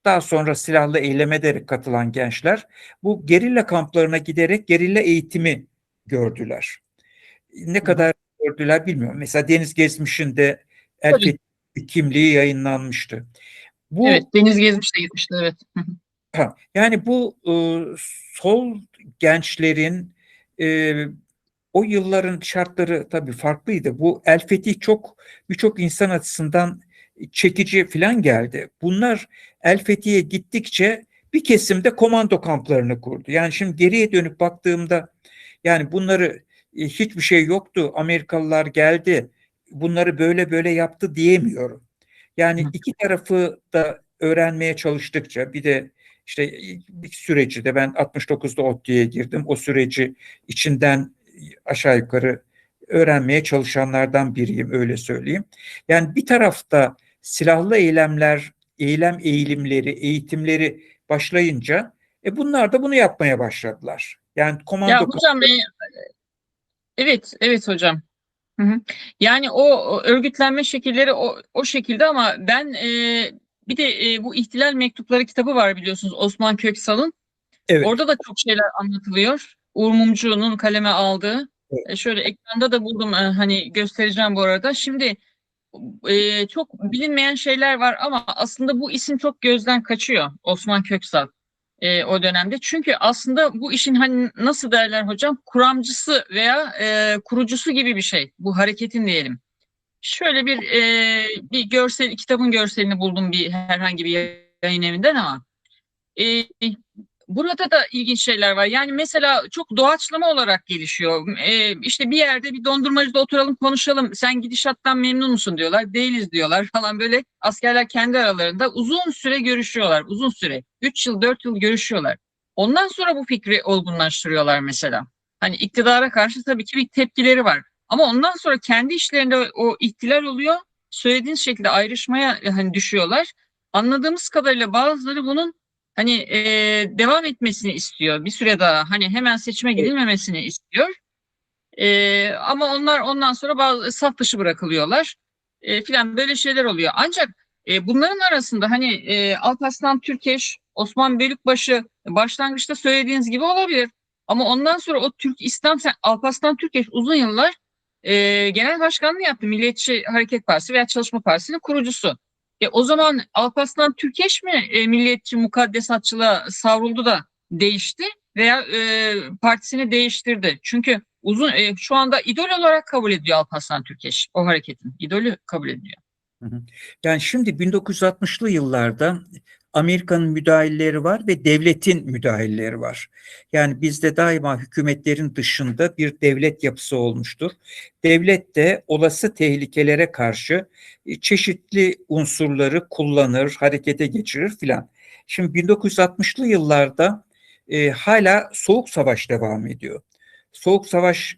daha sonra silahlı eyleme de katılan gençler bu gerilla kamplarına giderek gerilla eğitimi gördüler. Ne Hı hı. kadar gördüler bilmiyorum. Mesela Deniz Gezmiş'in de El Tabii. Fetih kimliği yayınlanmıştı. Evet, Bu Deniz Gezmiş de gitmişti. Evet. Hı hı. yani bu sol gençlerin e, o yılların şartları tabii farklıydı. Bu El Fetih birçok insan açısından çekici falan geldi. Bunlar El Fethi'ye gittikçe bir kesimde komando kamplarını kurdu. Yani şimdi geriye dönüp baktığımda yani bunları hiçbir şey yoktu. Amerikalılar geldi. Bunları böyle böyle yaptı diyemiyorum. Yani Hı iki tarafı da öğrenmeye çalıştıkça bir de İşte bir süreci de ben 69'da ODTÜ'ye girdim. O süreci içinden aşağı yukarı öğrenmeye çalışanlardan biriyim, öyle söyleyeyim. Yani bir tarafta silahlı eylemler, eğilimleri, eğitimleri başlayınca bunlar da bunu yapmaya başladılar. Yani Ya komando hocam, evet, evet hocam. Hı hı. Yani o örgütlenme şekilleri o şekilde, ama ben bir de bu İhtilal Mektupları kitabı var, biliyorsunuz, Osman Köksal'ın. evet, Orada da çok şeyler anlatılıyor. Uğur Mumcu'nun kaleme aldığı. evet, Şöyle ekranda da buldum, hani göstereceğim bu arada. Şimdi çok bilinmeyen şeyler var ama aslında bu isim çok gözden kaçıyor, Osman Köksal, o dönemde. Çünkü aslında bu işin, hani nasıl derler hocam, kuramcısı veya kurucusu gibi bir şey. Bu hareketin diyelim. Şöyle bir görsel, kitabın görselini buldum bir herhangi bir yayın evinden, ama e, burada da ilginç şeyler var. Yani mesela çok doğaçlama olarak gelişiyor. İşte bir yerde bir dondurmacıda oturalım konuşalım. Sen gidişattan memnun musun diyorlar. Değiliz diyorlar falan böyle. Askerler kendi aralarında uzun süre görüşüyorlar. Uzun süre. 3 yıl 4 yıl görüşüyorlar. Ondan sonra bu fikri olgunlaştırıyorlar mesela. Hani iktidara karşı tabii ki bir tepkileri var. Ama ondan sonra kendi işlerinde o ihtilal oluyor. Söylediğiniz şekilde ayrışmaya hani düşüyorlar. Anladığımız kadarıyla bazıları bunun hani devam etmesini istiyor bir süre daha. Hani hemen seçime evet. gidilmemesini istiyor. Ama onlar ondan sonra bazı saf dışı bırakılıyorlar. Filan böyle şeyler oluyor. Ancak bunların arasında hani Alparslan Türkeş, Osman Bölükbaşı başlangıçta söylediğiniz gibi olabilir. Ama ondan sonra o Türk İslam Alparslan Türkeş uzun yıllar genel başkanlığı yaptı. Milliyetçi Hareket Partisi veya Çalışma Partisi'nin kurucusu. O zaman Alparslan Türkeş mi milliyetçi mukaddesatçılığa savruldu da değişti veya partisini değiştirdi? Çünkü şu anda idol olarak kabul ediyor Alparslan Türkeş. O hareketin idolü kabul ediliyor. Hı hı. Yani şimdi 1960'lı yıllarda Amerika'nın müdahaleleri var ve devletin müdahaleleri var. Yani bizde daima hükümetlerin dışında bir devlet yapısı olmuştur. Devlet de olası tehlikelere karşı çeşitli unsurları kullanır, harekete geçirir filan. Şimdi 1960'lı yıllarda hala Soğuk Savaş devam ediyor. Soğuk Savaş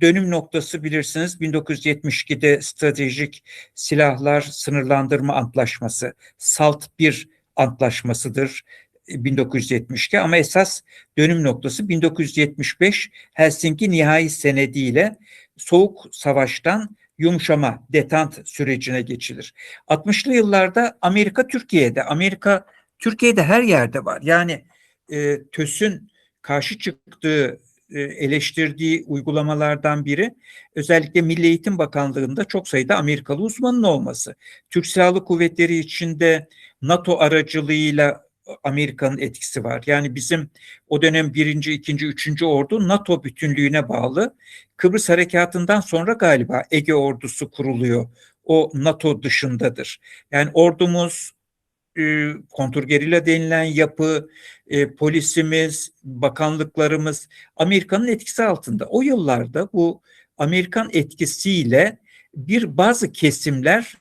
dönüm noktası bilirsiniz 1972'de Stratejik Silahlar Sınırlandırma Antlaşması, SALT bir antlaşmasıdır 1972, ama esas dönüm noktası 1975 Helsinki Nihai Senedi ile Soğuk Savaş'tan yumuşama, detant sürecine geçilir. 60'lı yıllarda Amerika Türkiye'de her yerde var. Yani TÖS'ün karşı çıktığı eleştirdiği uygulamalardan biri özellikle Milli Eğitim Bakanlığı'nda çok sayıda Amerikalı uzmanın olması. Türk Silahlı Kuvvetleri içinde NATO aracılığıyla Amerika'nın etkisi var. Yani bizim o dönem birinci, ikinci, üçüncü ordu NATO bütünlüğüne bağlı. Kıbrıs Harekatı'ndan sonra galiba Ege ordusu kuruluyor. O NATO dışındadır. Yani ordumuz, kontrgerilla denilen yapı, polisimiz, bakanlıklarımız Amerika'nın etkisi altında. O yıllarda bu Amerikan etkisiyle bazı kesimler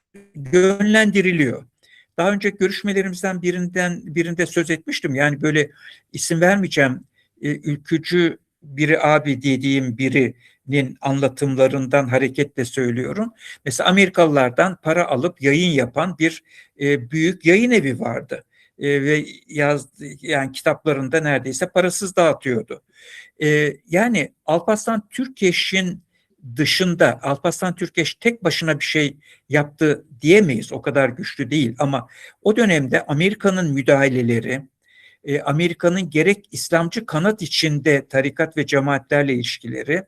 yönlendiriliyor. Daha önce görüşmelerimizden birinde söz etmiştim. Yani böyle isim vermeyeceğim, ülkücü biri abi dediğim birinin anlatımlarından hareketle söylüyorum. Mesela Amerikalılardan para alıp yayın yapan bir büyük yayın evi vardı. Ve yani kitaplarında neredeyse parasız dağıtıyordu. Yani Alparslan Türkeş'in dışında Alparslan Türkeş tek başına bir şey yaptı diyemeyiz. O kadar güçlü değil, ama o dönemde Amerika'nın müdahaleleri, Amerika'nın gerek İslamcı kanat içinde tarikat ve cemaatlerle ilişkileri,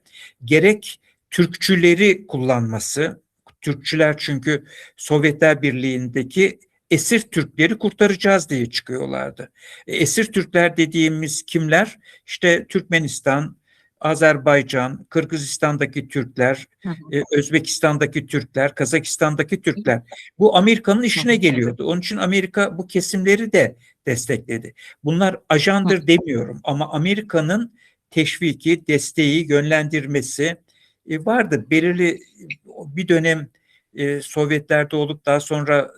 gerek Türkçüleri kullanması, Türkçüler çünkü Sovyetler Birliği'ndeki esir Türkleri kurtaracağız diye çıkıyorlardı. Esir Türkler dediğimiz kimler? İşte Türkmenistan, Azerbaycan, Kırgızistan'daki Türkler, Hı hı, Özbekistan'daki Türkler, Kazakistan'daki Türkler. Bu Amerika'nın hı işine hı, geliyordu. Onun için Amerika bu kesimleri de destekledi. Bunlar hı. ajandır demiyorum, ama Amerika'nın teşviki, desteği, yönlendirmesi vardı. Belirli bir dönem Sovyetlerde olup daha sonra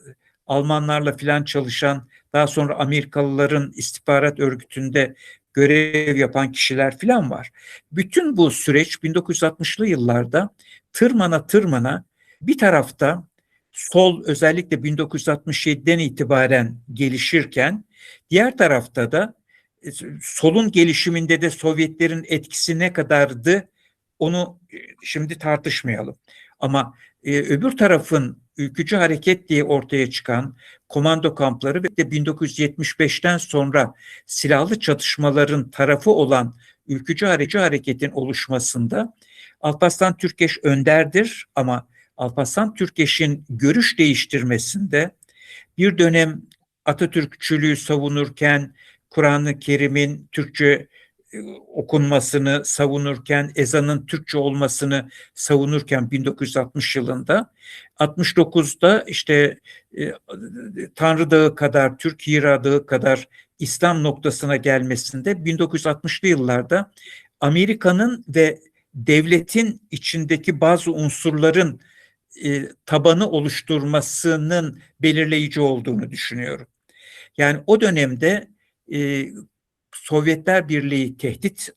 Almanlarla filan çalışan, daha sonra Amerikalıların istihbarat örgütünde görev yapan kişiler filan var. Bütün bu süreç 1960'lı yıllarda tırmana tırmana bir tarafta sol özellikle 1967'den itibaren gelişirken diğer tarafta da solun gelişiminde de Sovyetlerin etkisi ne kadardı onu şimdi tartışmayalım. Ama öbür tarafın ülkücü hareket diye ortaya çıkan komando kampları ve de 1975'ten sonra silahlı çatışmaların tarafı olan ülkücü hareketin oluşmasında Alparslan Türkeş önderdir ama Alparslan Türkeş'in görüş değiştirmesinde bir dönem Atatürkçülüğü savunurken Kur'an-ı Kerim'in Türkçe okunmasını savunurken, ezanın Türkçe olmasını savunurken 1960 yılında, 69'da işte Tanrı Dağı kadar, Türk Hira Dağı kadar İslam noktasına gelmesinde 1960'lı yıllarda Amerika'nın ve devletin içindeki bazı unsurların tabanı oluşturmasının belirleyici olduğunu düşünüyorum. Yani o dönemde Sovyetler Birliği tehdit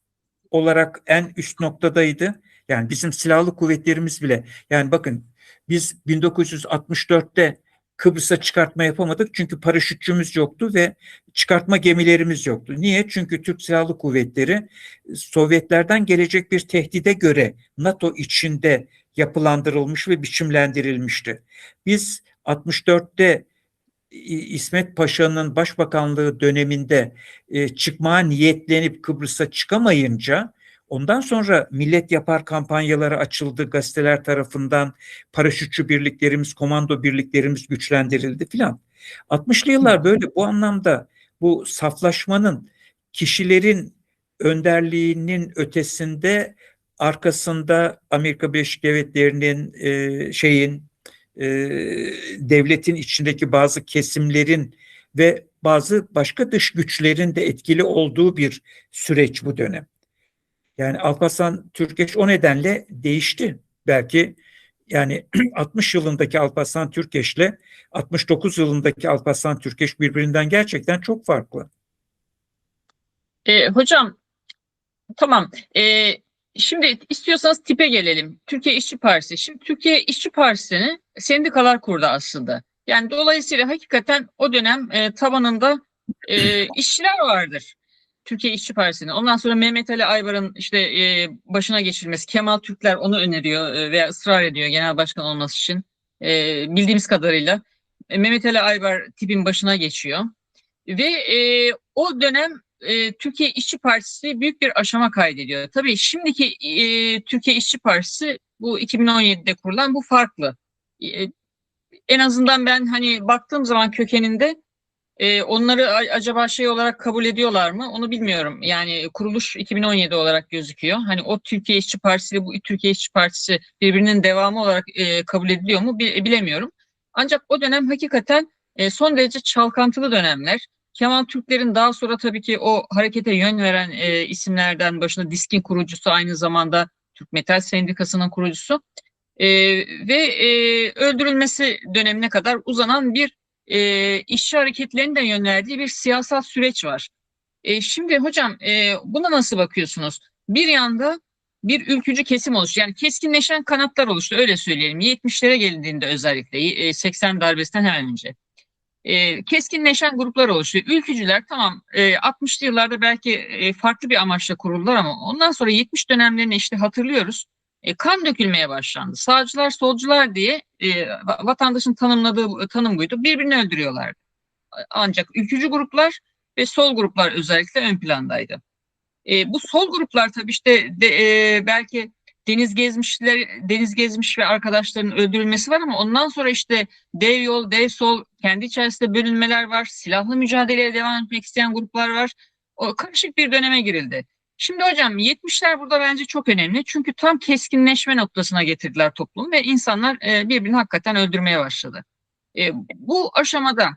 olarak en üst noktadaydı. Yani bizim silahlı kuvvetlerimiz bile, yani bakın biz 1964'te Kıbrıs'a çıkartma yapamadık çünkü paraşütçümüz yoktu ve çıkartma gemilerimiz yoktu. Niye? Çünkü Türk Silahlı Kuvvetleri Sovyetlerden gelecek bir tehdide göre NATO içinde yapılandırılmış ve biçimlendirilmişti. Biz 64'te İsmet Paşa'nın başbakanlığı döneminde çıkmaya niyetlenip Kıbrıs'a çıkamayınca ondan sonra millet yapar kampanyaları açıldı gazeteler tarafından, paraşütçü birliklerimiz, komando birliklerimiz güçlendirildi filan. 60'lı yıllar böyle bu anlamda bu saflaşmanın kişilerin önderliğinin ötesinde arkasında Amerika Birleşik Devletleri'nin e, devletin içindeki bazı kesimlerin ve bazı başka dış güçlerin de etkili olduğu bir süreç bu dönem. Yani Alparslan Türkeş o nedenle değişti. Belki yani 60 yılındaki Alparslan Türkeş'le 69 yılındaki Alparslan Türkeş birbirinden gerçekten çok farklı. Hocam, tamam. Şimdi istiyorsanız tipe gelelim. Türkiye İşçi Partisi. Şimdi Türkiye İşçi Partisi'ni sendikalar kurdu aslında. Yani dolayısıyla hakikaten o dönem tabanında işçiler vardır. Türkiye İşçi Partisi'nin. Ondan sonra Mehmet Ali Aybar'ın işte başına geçilmesi. Kemal Türkler onu öneriyor veya ısrar ediyor genel başkan olması için. Bildiğimiz kadarıyla. Mehmet Ali Aybar tipin başına geçiyor. Ve o dönem Türkiye İşçi Partisi büyük bir aşama kaydediyor. Tabii şimdiki Türkiye İşçi Partisi bu 2017'de kurulan bu farklı. E, En azından ben hani baktığım zaman kökeninde onları acaba şey olarak kabul ediyorlar mı? Onu bilmiyorum. Yani kuruluş 2017 olarak gözüküyor. Hani o Türkiye İşçi Partisi ile bu Türkiye İşçi Partisi birbirinin devamı olarak kabul ediliyor mu bilemiyorum. Ancak o dönem hakikaten son derece çalkantılı dönemler. Kemal Türkler'in daha sonra tabii ki o harekete yön veren isimlerden başında DİSK'in kurucusu, aynı zamanda Türk Metal Sendikası'nın kurucusu ve öldürülmesi dönemine kadar uzanan bir işçi hareketlerinin de yöneldiği bir siyasal süreç var. Şimdi hocam buna nasıl bakıyorsunuz? Bir yanda bir ülkücü kesim oluştu. Yani keskinleşen kanatlar oluştu, öyle söyleyelim. 70'lere gelindiğinde özellikle 80 darbesinden hemen önce. Keskinleşen gruplar oluşuyor. Ülkücüler tamam 60'lı yıllarda belki farklı bir amaçla kuruldular ama ondan sonra 70 dönemlerini işte hatırlıyoruz. Kan dökülmeye başlandı. Sağcılar, solcular diye vatandaşın tanımladığı tanım buydu. Birbirini öldürüyorlardı. Ancak ülkücü gruplar ve sol gruplar özellikle ön plandaydı. Bu sol gruplar tabii işte belki Deniz Gezmiş ve arkadaşlarının öldürülmesi var ama ondan sonra işte Dev Yol, Dev Sol, kendi içerisinde bölünmeler var. Silahlı mücadeleye devam etmek isteyen gruplar var. O karışık bir döneme girildi. Şimdi hocam 70'ler burada bence çok önemli. Çünkü tam keskinleşme noktasına getirdiler toplumu ve insanlar birbirini hakikaten öldürmeye başladı. Bu aşamada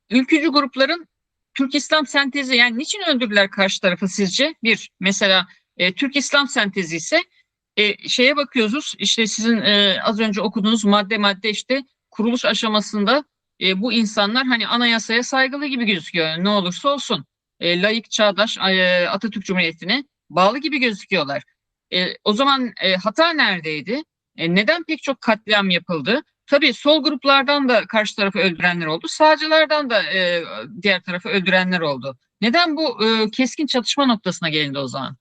ülkücü grupların Türk İslam sentezi, yani niçin öldürdüler karşı tarafı sizce? Bir, mesela Türk İslam sentezi ise şeye bakıyoruz işte sizin az önce okuduğunuz madde madde işte kuruluş aşamasında bu insanlar hani anayasaya saygılı gibi gözüküyor. Ne olursa olsun. Laik, çağdaş Atatürk Cumhuriyeti'ne bağlı gibi gözüküyorlar. O zaman hata neredeydi? Neden pek çok katliam yapıldı? Tabii sol gruplardan da karşı tarafı öldürenler oldu. Sağcılardan da diğer tarafı öldürenler oldu. Neden bu keskin çatışma noktasına gelindi o zaman?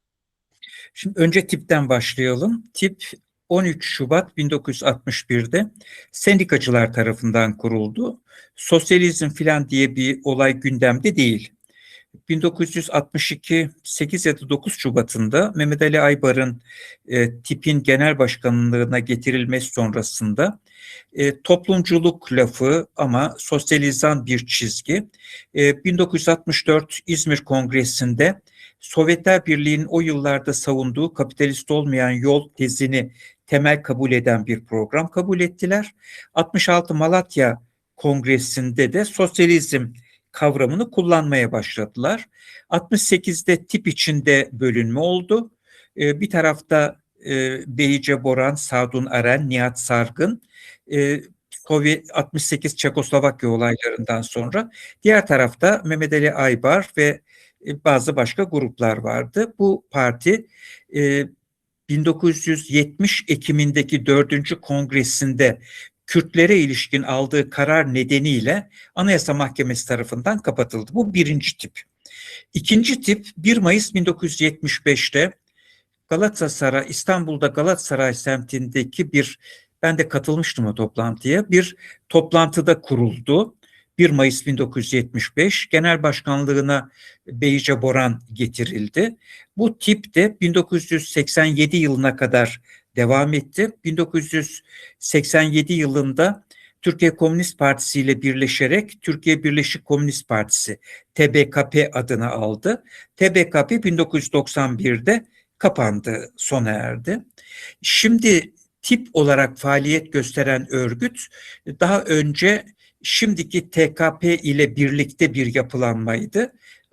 Şimdi önce tipten başlayalım. Tip 13 Şubat 1961'de sendikacılar tarafından kuruldu. Sosyalizm filan diye bir olay gündemde değil. 1962 8 ya da 9 Şubat'ında Mehmet Ali Aybar'ın tipin genel başkanlığına getirilmesi sonrasında toplumculuk lafı ama sosyalizan bir çizgi. 1964 İzmir Kongresi'nde Sovyetler Birliği'nin o yıllarda savunduğu kapitalist olmayan yol tezini temel kabul eden bir program kabul ettiler. 66 Malatya Kongresi'nde de sosyalizm kavramını kullanmaya başladılar. 68'de tip içinde bölünme oldu. Bir tarafta Behice Boran, Sadun Aren, Nihat Sargın, Sovyet 68 Çekoslovakya olaylarından sonra diğer tarafta Mehmet Ali Aybar ve bazı başka gruplar vardı. Bu parti 1970 Ekim'indeki 4. Kongresinde Kürtlere ilişkin aldığı karar nedeniyle Anayasa Mahkemesi tarafından kapatıldı. Bu birinci tip. İkinci tip 1 Mayıs 1975'te Galatasaray, İstanbul'da Galatasaray semtindeki ben de katılmıştım o toplantıya, bir toplantıda kuruldu. 1 Mayıs 1975 Genel Başkanlığına Behice Boran getirildi. Bu tip de 1987 yılına kadar devam etti. 1987 yılında Türkiye Komünist Partisi ile birleşerek Türkiye Birleşik Komünist Partisi TBKP adını aldı. TBKP 1991'de kapandı, sona erdi. Şimdi tip olarak faaliyet gösteren örgüt daha önce şimdiki TKP ile birlikte bir yapılanmaydı.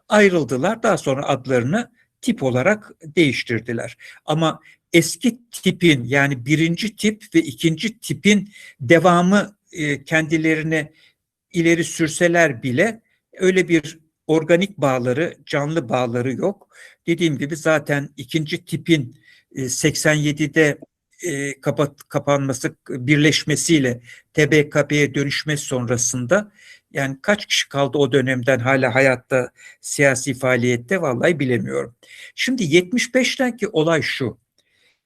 Ayrıldılar, daha sonra adlarını tip olarak değiştirdiler. Ama eski tipin, yani birinci tip ve ikinci tipin devamı kendilerini ileri sürseler bile öyle bir organik bağları, canlı bağları yok. Dediğim gibi zaten ikinci tipin 87'de kapanması, birleşmesiyle TBKP'ye dönüşmesi sonrasında, yani kaç kişi kaldı o dönemden hala hayatta, siyasi faaliyette, vallahi bilemiyorum. Şimdi 75'tenki olay şu.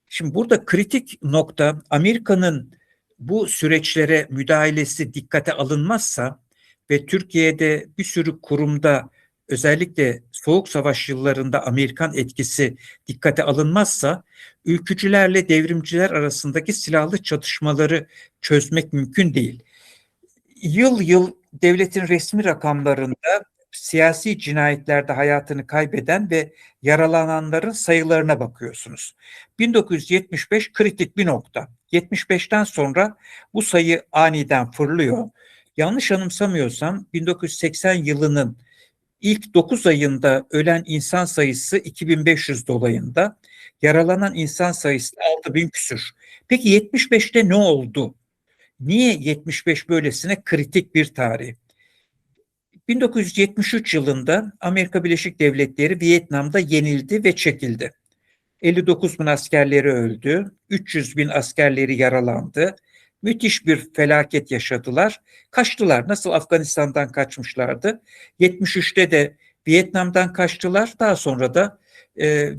Şimdi burada kritik nokta, Amerika'nın bu süreçlere müdahalesi dikkate alınmazsa ve Türkiye'de bir sürü kurumda, özellikle Soğuk Savaş yıllarında Amerikan etkisi dikkate alınmazsa, ülkücülerle devrimciler arasındaki silahlı çatışmaları çözmek mümkün değil. Yıl yıl devletin resmi rakamlarında siyasi cinayetlerde hayatını kaybeden ve yaralananların sayılarına bakıyorsunuz. 1975 kritik bir nokta. 75'ten sonra bu sayı aniden fırlıyor. Yanlış anımsamıyorsam 1980 yılının ilk 9 ayında ölen insan sayısı 2500 dolayında, yaralanan insan sayısı 6000 küsür. Peki 75'te ne oldu? Niye 75 böylesine kritik bir tarih? 1973 yılında Amerika Birleşik Devletleri Vietnam'da yenildi ve çekildi. 59 bin askerleri öldü, 300 bin askerleri yaralandı. Müthiş bir felaket yaşadılar. Kaçtılar. Nasıl Afganistan'dan kaçmışlardı. 73'te de Vietnam'dan kaçtılar. Daha sonra da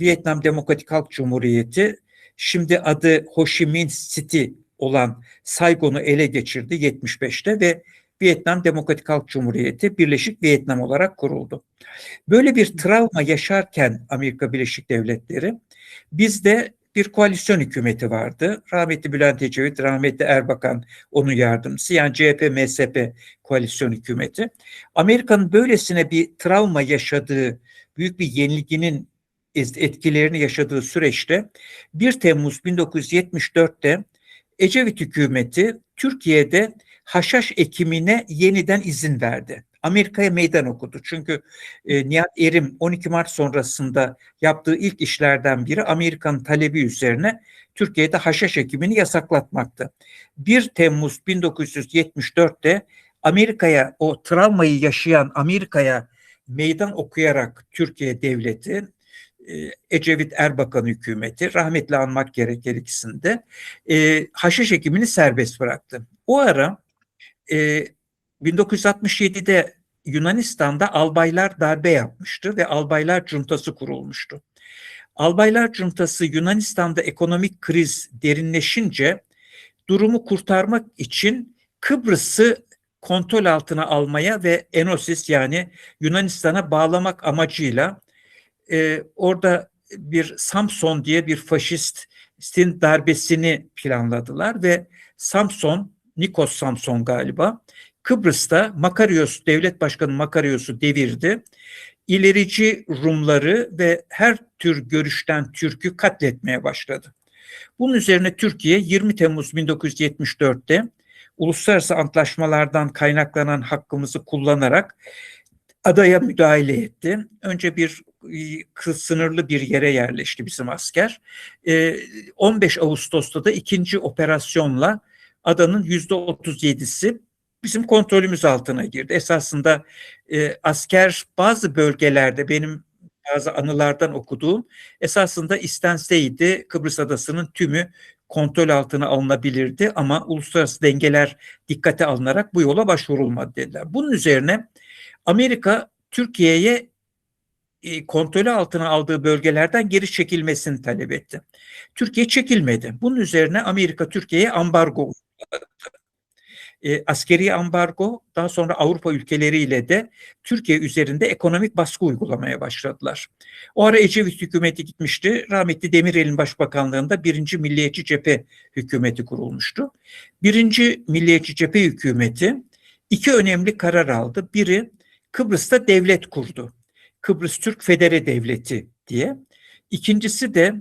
Vietnam Demokratik Halk Cumhuriyeti, şimdi adı Ho Chi Minh City olan Saigon'u ele geçirdi 75'te ve Vietnam Demokratik Halk Cumhuriyeti Birleşik Vietnam olarak kuruldu. Böyle bir travma yaşarken Amerika Birleşik Devletleri, bizde bir koalisyon hükümeti vardı. Rahmetli Bülent Ecevit, rahmetli Erbakan onun yardımcısı. Yani CHP-MSP koalisyon hükümeti. Amerika'nın böylesine bir travma yaşadığı, büyük bir yenilginin etkilerini yaşadığı süreçte 1 Temmuz 1974'te Ecevit hükümeti Türkiye'de haşhaş ekimine yeniden izin verdi. Amerika'ya meydan okudu. Çünkü Nihat Erim 12 Mart sonrasında yaptığı ilk işlerden biri Amerika'nın talebi üzerine Türkiye'de haşhaş ekimini yasaklatmaktı. 1 Temmuz 1974'te Amerika'ya, o travmayı yaşayan Amerika'ya meydan okuyarak Türkiye devleti, Ecevit Erbakan hükümeti, rahmetli anmak gerekir ikisinde, haşiş ekimini serbest bıraktı. O ara 1967'de Yunanistan'da albaylar darbe yapmıştı ve albaylar cuntası kurulmuştu. Albaylar cuntası Yunanistan'da ekonomik kriz derinleşince durumu kurtarmak için Kıbrıs'ı kontrol altına almaya ve Enosis, yani Yunanistan'a bağlamak amacıyla orada bir Samson diye bir faşistin darbesini planladılar ve Nikos Samson galiba, Kıbrıs'ta Makarios, devlet başkanı Makarios'u devirdi. İlerici Rumları ve her tür görüşten Türk'ü katletmeye başladı. Bunun üzerine Türkiye 20 Temmuz 1974'te uluslararası antlaşmalardan kaynaklanan hakkımızı kullanarak adaya müdahale etti. Önce sınırlı bir yere yerleşti bizim asker. 15 Ağustos'ta da ikinci operasyonla adanın %37'si bizim kontrolümüz altına girdi. Esasında asker bazı bölgelerde, benim bazı anılardan okuduğum, esasında istenseydi Kıbrıs adasının tümü kontrol altına alınabilirdi ama uluslararası dengeler dikkate alınarak bu yola başvurulmadı dediler. Bunun üzerine Amerika Türkiye'ye kontrolü altına aldığı bölgelerden geri çekilmesini talep etti. Türkiye çekilmedi. Bunun üzerine Amerika Türkiye'ye ambargo, askeri ambargo, daha sonra Avrupa ülkeleriyle de Türkiye üzerinde ekonomik baskı uygulamaya başladılar. O ara Ecevit hükümeti gitmişti. Rahmetli Demirel'in başbakanlığında 1. Milliyetçi Cephe hükümeti kurulmuştu. 1. Milliyetçi Cephe hükümeti iki önemli karar aldı. Biri, Kıbrıs'ta devlet kurdu. Kıbrıs Türk Federe Devleti diye. İkincisi de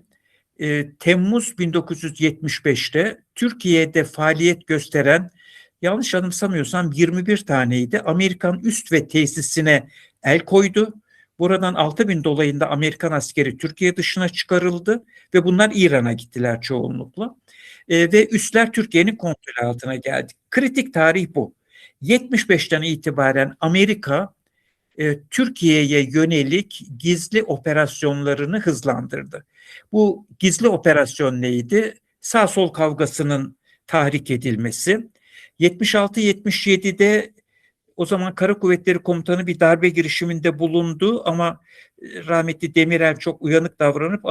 Temmuz 1975'te Türkiye'de faaliyet gösteren, yanlış anımsamıyorsam 21 taneydi, Amerikan üst ve tesisine el koydu. Buradan 6.000 dolayında Amerikan askeri Türkiye dışına çıkarıldı ve bunlar İran'a gittiler çoğunlukla. Ve üsler Türkiye'nin kontrolü altına geldi. Kritik tarih bu. 75'ten itibaren Amerika Türkiye'ye yönelik gizli operasyonlarını hızlandırdı. Bu gizli operasyon neydi? Sağ sol kavgasının tahrik edilmesi. 76-77'de o zaman Kara Kuvvetleri Komutanı bir darbe girişiminde bulundu ama rahmetli Demirel çok uyanık davranıp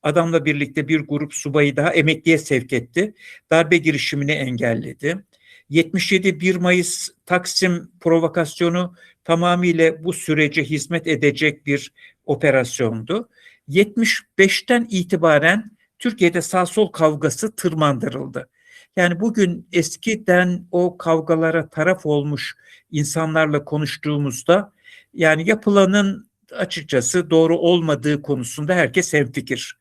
adamla birlikte bir grup subayı daha emekliye sevk etti. Darbe girişimini engelledi. 77 1 Mayıs Taksim provokasyonu tamamıyla bu sürece hizmet edecek bir operasyondu. 75'ten itibaren Türkiye'de sağ sol kavgası tırmandırıldı. Yani bugün eskiden o kavgalara taraf olmuş insanlarla konuştuğumuzda, yani yapılanın açıkçası doğru olmadığı konusunda herkes hemfikir.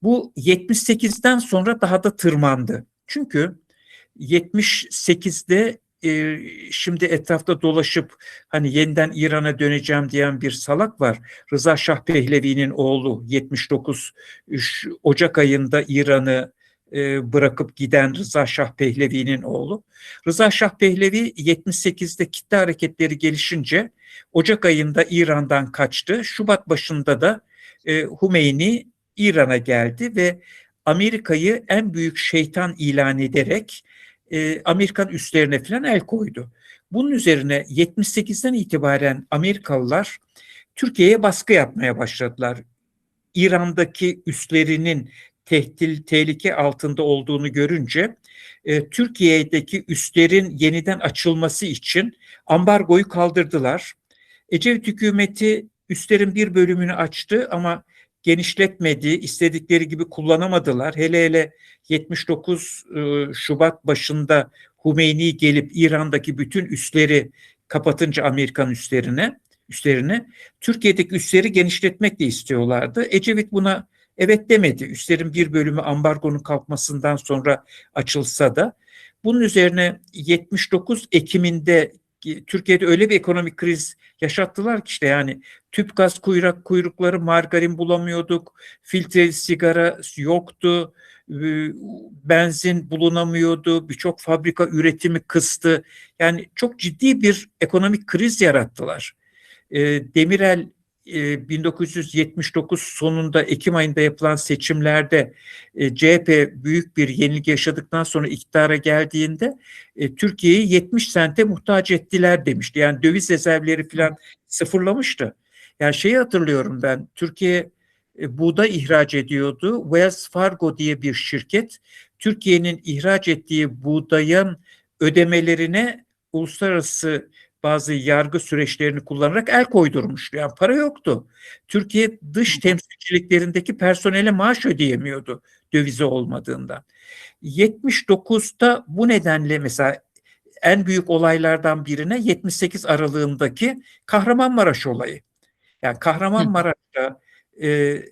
Bu 78'den sonra daha da tırmandı. Çünkü 78'de şimdi etrafta dolaşıp hani yeniden İran'a döneceğim diyen bir salak var. Rıza Şah Pehlevi'nin oğlu, 79 Ocak ayında İran'ı bırakıp giden Rıza Şah Pehlevi'nin oğlu. Rıza Şah Pehlevi 78'de kitle hareketleri gelişince Ocak ayında İran'dan kaçtı. Şubat başında da Hümeyni İran'a geldi ve Amerika'yı en büyük şeytan ilan ederek Amerikan üslerine falan el koydu. Bunun üzerine 78'den itibaren Amerikalılar Türkiye'ye baskı yapmaya başladılar. İran'daki üslerinin tehlike altında olduğunu görünce Türkiye'deki üslerin yeniden açılması için ambargoyu kaldırdılar. Ecevit hükümeti üslerin bir bölümünü açtı ama genişletmedi, istedikleri gibi kullanamadılar. Hele 79 Şubat başında Hümeyni gelip İran'daki bütün üsleri kapatınca Amerikan üslerini Türkiye'deki üsleri genişletmek de istiyorlardı. Ecevit buna evet demedi. Üslerin bir bölümü ambargonun kalkmasından sonra açılsa da. Bunun üzerine 79 Ekim'inde Türkiye'de öyle bir ekonomik kriz yaşattılar ki işte, yani tüp gaz kuyrukları, margarin bulamıyorduk, filtre sigara yoktu, benzin bulunamıyordu, birçok fabrika üretimi kıstı. Yani çok ciddi bir ekonomik kriz yarattılar. Demirel 1979 sonunda Ekim ayında yapılan seçimlerde CHP büyük bir yenilgi yaşadıktan sonra iktidara geldiğinde Türkiye'yi 70 sente muhtaç ettiler demişti. Yani döviz rezervleri falan sıfırlamıştı. Yani şeyi hatırlıyorum ben, Türkiye buğday ihraç ediyordu. Wells Fargo diye bir şirket Türkiye'nin ihraç ettiği buğdayın ödemelerine uluslararası bazı yargı süreçlerini kullanarak el koydurmuştu. Yani para yoktu. Türkiye dış temsilciliklerindeki personele maaş ödeyemiyordu dövizi olmadığından. 79'da bu nedenle mesela en büyük olaylardan birine 78 aralığındaki Kahramanmaraş olayı. Yani Kahramanmaraş'ta e,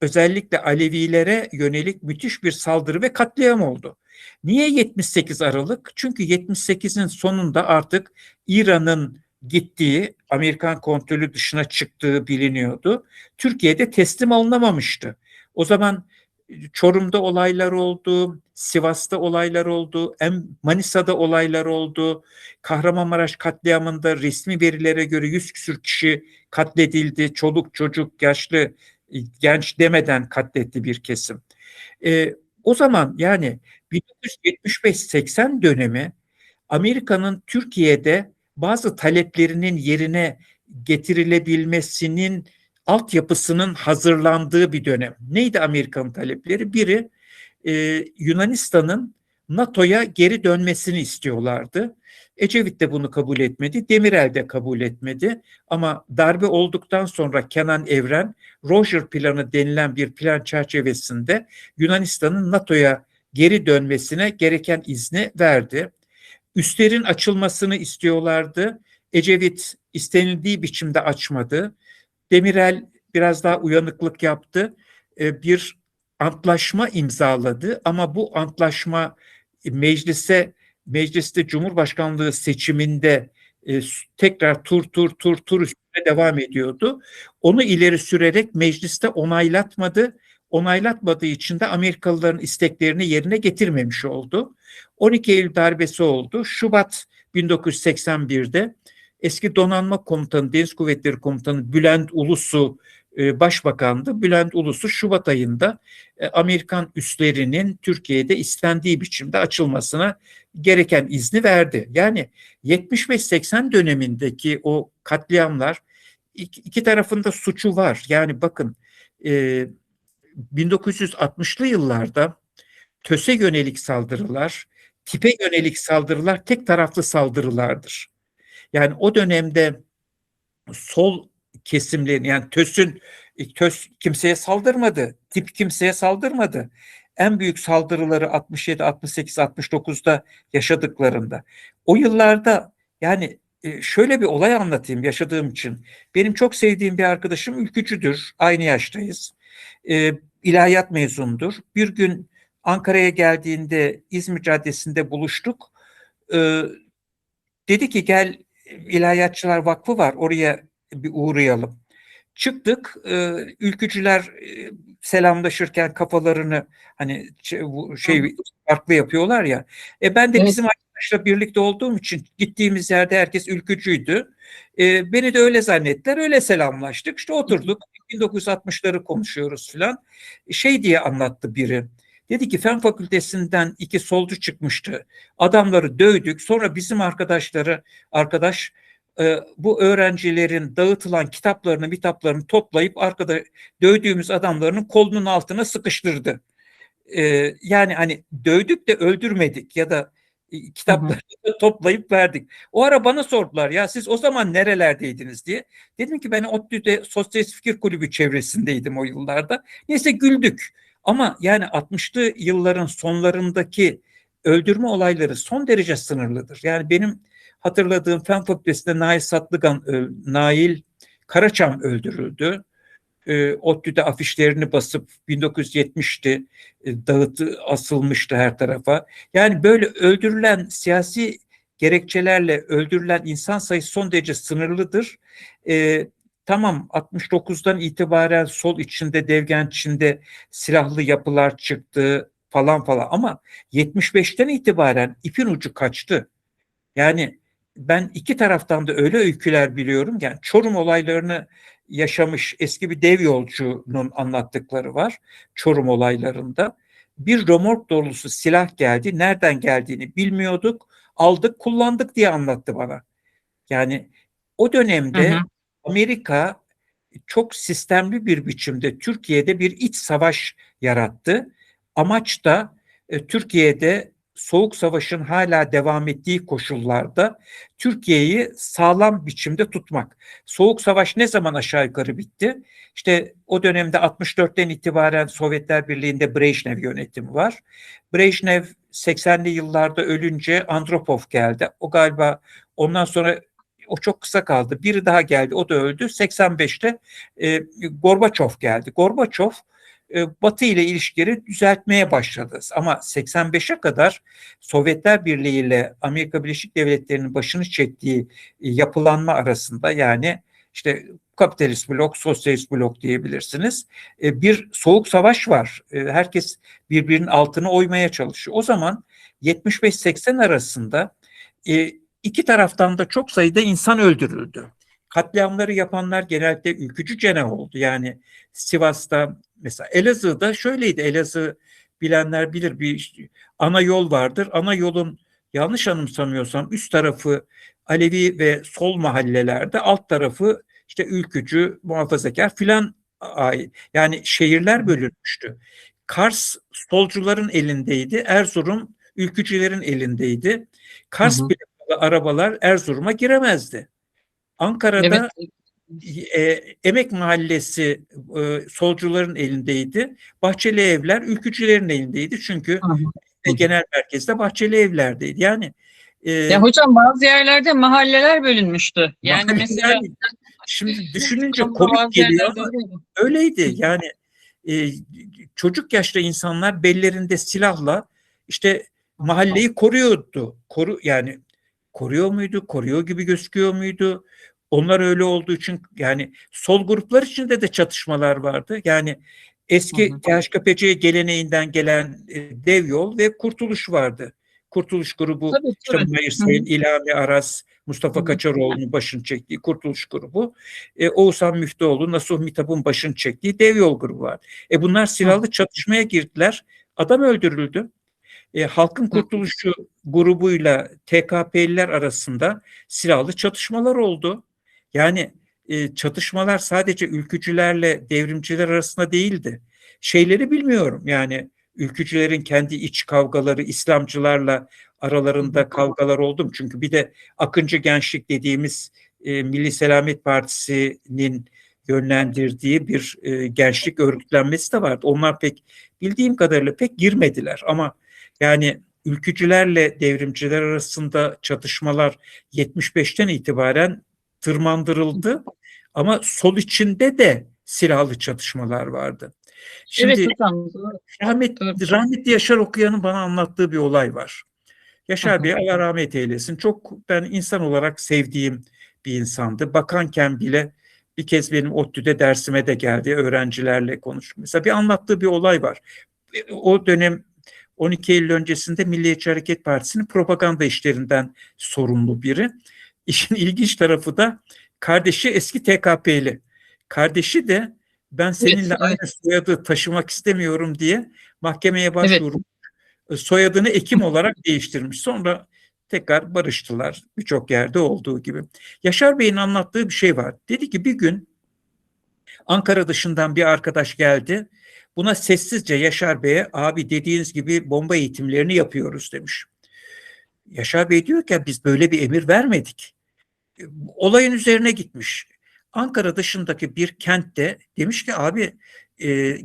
özellikle Alevilere yönelik müthiş bir saldırı ve katliam oldu. Niye 78 Aralık? Çünkü 78'in sonunda artık İran'ın gittiği, Amerikan kontrolü dışına çıktığı biliniyordu. Türkiye'de teslim alınamamıştı. O zaman Çorum'da olaylar oldu, Sivas'ta olaylar oldu, Manisa'da olaylar oldu. Kahramanmaraş katliamında resmi verilere göre 100 küsür kişi katledildi. Çoluk çocuk, yaşlı, genç demeden katletti bir kesim. O zaman yani 1975-80 dönemi Amerika'nın Türkiye'de bazı taleplerinin yerine getirilebilmesinin altyapısının hazırlandığı bir dönem. Neydi Amerika'nın talepleri? Biri Yunanistan'ın NATO'ya geri dönmesini istiyorlardı. Ecevit de bunu kabul etmedi, Demirel de kabul etmedi. Ama darbe olduktan sonra Kenan Evren, Roger Planı denilen bir plan çerçevesinde Yunanistan'ın NATO'ya geri dönmesine gereken izni verdi. Üslerin açılmasını istiyorlardı. Ecevit istenildiği biçimde açmadı. Demirel biraz daha uyanıklık yaptı. Bir antlaşma imzaladı ama bu antlaşma mecliste Cumhurbaşkanlığı seçiminde tekrar tur üstüne devam ediyordu. Onu ileri sürerek mecliste onaylatmadı. Onaylatmadığı için de Amerikalıların isteklerini yerine getirmemiş oldu. 12 Eylül darbesi oldu. Şubat 1981'de eski Donanma Komutanı, Deniz Kuvvetleri Komutanı Bülent Ulusu başbakandı. Bülent Ulusu Şubat ayında Amerikan üslerinin Türkiye'de istendiği biçimde açılmasına gereken izni verdi. Yani 75-80 dönemindeki o katliamlar iki tarafında suçu var. Yani bakın 1960'lı yıllarda TÖS'e yönelik saldırılar, tipe yönelik saldırılar tek taraflı saldırılardır. Yani o dönemde sol kesimlerin yani TÖS kimseye saldırmadı. Tip kimseye saldırmadı. En büyük saldırıları 67, 68, 69'da yaşadıklarında. O yıllarda yani şöyle bir olay anlatayım yaşadığım için. Benim çok sevdiğim bir arkadaşım ülkücüdür. Aynı yaştayız. İlahiyat mezunudur. Bir gün Ankara'ya geldiğinde İzmir Caddesi'nde buluştuk. E, Dedi ki gel İlahiyatçılar Vakfı var oraya bir uğrayalım. Çıktık, ülkücüler selamlaşırken kafalarını hani farklı yapıyorlar ya. Ben de Evet. bizim arkadaşla birlikte olduğum için gittiğimiz yerde herkes ülkücüydü. Beni de öyle zannettiler, öyle selamlaştık. İşte oturduk, 1960'ları konuşuyoruz falan. Şey diye anlattı biri. Dedi ki Fen Fakültesinden 2 solcu çıkmıştı. Adamları dövdük. Sonra bizim arkadaş bu öğrencilerin dağıtılan kitaplarını toplayıp arkada dövdüğümüz adamların kolunun altına sıkıştırdı. Yani hani dövdük de öldürmedik ya da Hı hı. kitaplarını toplayıp verdik. O ara bana sordular ya siz o zaman nerelerdeydiniz diye. Dedim ki ben ODTÜ'de Sosyalist Fikir Kulübü çevresindeydim o yıllarda. Neyse güldük. Ama yani 60'lı yılların sonlarındaki öldürme olayları son derece sınırlıdır. Yani benim hatırladığım Fen Fakültesi'nde Nail Karaçam öldürüldü. ODTÜ'de afişlerini basıp 1970'ti asılmıştı her tarafa. Yani böyle öldürülen siyasi gerekçelerle öldürülen insan sayısı son derece sınırlıdır. Tamam 69'dan itibaren sol içinde, devgen içinde silahlı yapılar çıktı. falan falan, ama 75'ten itibaren ipin ucu kaçtı. Yani ben iki taraftan da öyle öyküler biliyorum. Yani Çorum olaylarını yaşamış eski bir dev yolcunun anlattıkları var. Çorum olaylarında bir römork dolusu silah geldi. Nereden geldiğini bilmiyorduk. Aldık, kullandık diye anlattı bana. Yani o Hı hı. dönemde Amerika çok sistemli bir biçimde Türkiye'de bir iç savaş yarattı. Amaç da Türkiye'de Soğuk Savaş'ın hala devam ettiği koşullarda Türkiye'yi sağlam biçimde tutmak. Soğuk Savaş ne zaman aşağı yukarı bitti? İşte o dönemde 64'ten itibaren Sovyetler Birliği'nde Brejnev yönetimi var. Brejnev 80'li yıllarda ölünce Andropov geldi. O galiba ondan sonra o çok kısa kaldı. Biri daha geldi, o da öldü. 85'te Gorbaçov geldi. Gorbaçov Batı ile ilişkileri düzeltmeye başladı. Ama 85'e kadar Sovyetler Birliği ile Amerika Birleşik Devletleri'nin başını çektiği yapılanma arasında, yani işte kapitalist blok, sosyalist blok diyebilirsiniz, bir soğuk savaş var. Herkes birbirinin altını oymaya çalışıyor. O zaman 75-80 arasında iki taraftan da çok sayıda insan öldürüldü. Katliamları yapanlar genellikle ülkücü cenah oldu. Yani Sivas'ta, mesela Elazığ'da şöyleydi. Elazığ bilenler bilir, bir ana yol vardır. Ana yolun, yanlış anımsamıyorsam, üst tarafı Alevi ve sol mahallelerde, alt tarafı işte ülkücü, muhafazakar filan ait. Yani şehirler bölünmüştü. Kars solcuların elindeydi. Erzurum ülkücülerin elindeydi. Hı Kars hı. plakalı arabalar Erzurum'a giremezdi. Evet. Ankara'da Emek Mahallesi solcuların elindeydi. Bahçeli Evler ülkücülerin elindeydi. Çünkü Hı hı. Hı hı. genel merkezde Bahçeli Evler'deydi. Yani Ya e, hocam, bazı yerlerde mahalleler bölünmüştü. Yani mesela yani şimdi düşününce İstanbul'da komik bazı geliyor yerlerde ama öyleydi. öyleydi. Hı Yani e, çocuk yaşta insanlar bellerinde silahla işte hı. mahalleyi koruyordu. Yani koruyor muydu? Koruyor gibi gözüküyor muydu? Onlar öyle olduğu için, yani sol gruplar içinde de çatışmalar vardı. Yani Hı eski hı. THKPC geleneğinden gelen Dev Yol ve Kurtuluş vardı. Kurtuluş grubu, Tabii işte tabii. Mahir Hı hı. Sayın, İlhami Aras, Hı Mustafa hı. Kaçaroğlu'nun başını çektiği Kurtuluş grubu, Oğuzhan Müftüoğlu, Nasuh Mitap'ın başını çektiği Dev Yol grubu var. Bunlar Hı hı. silahlı çatışmaya girdiler. Adam öldürüldü. Halkın Hı. Kurtuluşu grubuyla TKP'liler arasında silahlı çatışmalar oldu. Yani çatışmalar sadece ülkücülerle devrimciler arasında değildi. Şeyleri bilmiyorum, yani ülkücülerin kendi iç kavgaları, İslamcılarla Hı hı. aralarında kavgalar oldu mu? Çünkü bir de Akıncı Gençlik dediğimiz Milli Selamet Partisi'nin yönlendirdiği bir gençlik örgütlenmesi de vardı. Onlar pek, bildiğim kadarıyla pek girmediler, ama yani ülkücülerle devrimciler arasında çatışmalar 75'ten itibaren tırmandırıldı, ama sol içinde de silahlı çatışmalar vardı. Evet Şimdi hocam. Doğru. Doğru. rahmetli Yaşar Okuyan'ın bana anlattığı bir olay var. Hı Yaşar hı. Bey Allah rahmet eylesin. Çok ben insan olarak sevdiğim bir insandı. Bakanken bile bir kez benim ODTÜ'de dersime de geldi. Öğrencilerle konuştuk. Mesela bir anlattığı bir olay var. O dönem 12 Eylül öncesinde Milliyetçi Hareket Partisi'nin propaganda işlerinden sorumlu biri. İşin ilginç tarafı da kardeşi eski TKP'li. Kardeşi de ben Evet, seninle evet, aynı soyadı taşımak istemiyorum diye mahkemeye evet. başvurup soyadını Ekim olarak değiştirmiş. Sonra tekrar barıştılar, birçok yerde olduğu gibi. Yaşar Bey'in anlattığı bir şey var. Dedi ki bir gün Ankara dışından bir arkadaş geldi. Buna sessizce Yaşar Bey'e, abi dediğiniz gibi bomba eğitimlerini yapıyoruz demiş. Yaşar Bey diyor ki biz böyle bir emir vermedik. Olayın üzerine gitmiş. Ankara dışındaki bir kentte demiş ki abi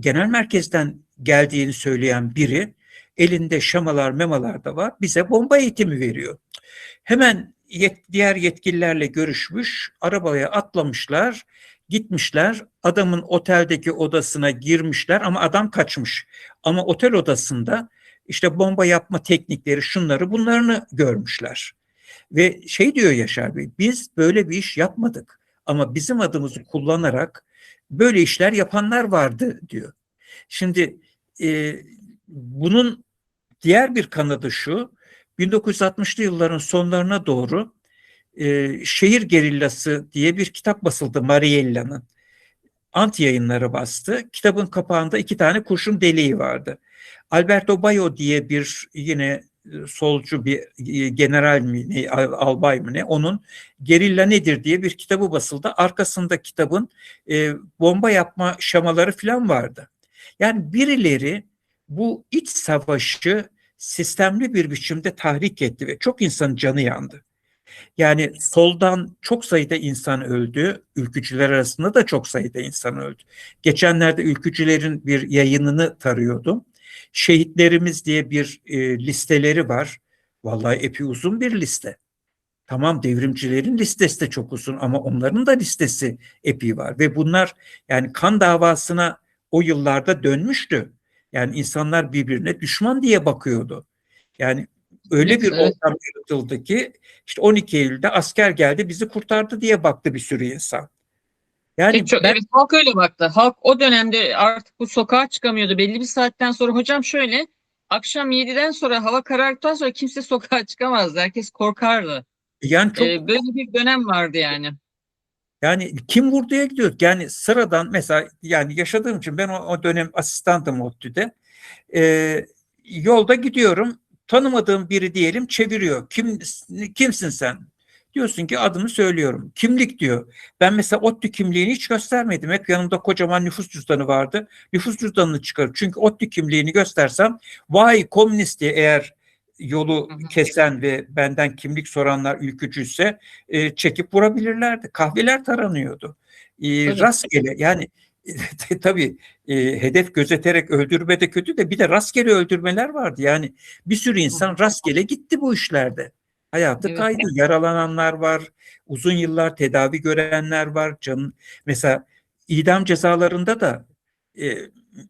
genel merkezden geldiğini söyleyen biri, elinde şamalar memalar da var, bize bomba eğitimi veriyor. Hemen diğer yetkililerle görüşmüş, arabaya atlamışlar, gitmişler, adamın oteldeki odasına girmişler, ama adam kaçmış. Ama otel odasında işte bomba yapma teknikleri, şunları bunlarını görmüşler. Ve şey diyor Yaşar Bey, biz böyle bir iş yapmadık, ama bizim adımızı kullanarak böyle işler yapanlar vardı diyor. Şimdi e, bunun diğer bir kanadı şu: 1960'lı yılların sonlarına doğru Şehir Gerillası diye bir kitap basıldı, Mariella'nın. Ant Yayınları bastı. Kitabın kapağında 2 tane kurşun deliği vardı. Alberto Bayo diye bir yine solcu bir general mi ne, albay mı ne, onun Gerilla Nedir diye bir kitabı basıldı. Arkasında kitabın bomba yapma şemaları falan vardı. Yani birileri bu iç savaşı sistemli bir biçimde tahrik etti ve çok insanın canı yandı. Yani soldan çok sayıda insan öldü. Ülkücüler arasında da çok sayıda insan öldü. Geçenlerde ülkücülerin bir yayınını tarıyordum. Şehitlerimiz diye bir listeleri var. Vallahi epey uzun bir liste. Tamam, devrimcilerin listesi de çok uzun ama onların da listesi epey var. Ve bunlar yani kan davasına o yıllarda dönmüştü. Yani insanlar birbirine düşman diye bakıyordu. Yani öyle Evet, bir evet. ortam yaratıldı ki işte 12 Eylül'de asker geldi bizi kurtardı diye baktı bir sürü insan. Yani ben Evet, halk öyle baktı. Halk o dönemde artık bu sokağa çıkamıyordu. Belli bir saatten sonra hocam şöyle, akşam 7'den sonra hava karardıktan sonra kimse sokağa çıkamazdı. Herkes korkardı. yani çok Böyle bir dönem vardı yani. yani kim vurduya gidiyor. Yani sıradan mesela, yani yaşadığım için ben o dönem asistandım ODTÜ'de. Yolda gidiyorum. Tanımadığım biri diyelim çeviriyor. Kimsin sen? Diyorsun ki adımı söylüyorum. Kimlik diyor. Ben mesela ODTÜ kimliğini hiç göstermedim. Hep yanımda kocaman nüfus cüzdanı vardı. Nüfus cüzdanını çıkarıp, çünkü ODTÜ kimliğini göstersem vay komünist diye, eğer yolu Hı hı. kesen ve benden kimlik soranlar ülkücüyse çekip vurabilirlerdi. Kahveler taranıyordu. Tabii. Rastgele yani tabii hedef gözeterek öldürme de kötü, de bir de rastgele öldürmeler vardı. Yani bir sürü Hı hı. insan rastgele gitti bu işlerde. Hayatı Evet. kaydı. Yaralananlar var. Uzun yıllar tedavi görenler var. Mesela idam cezalarında da e,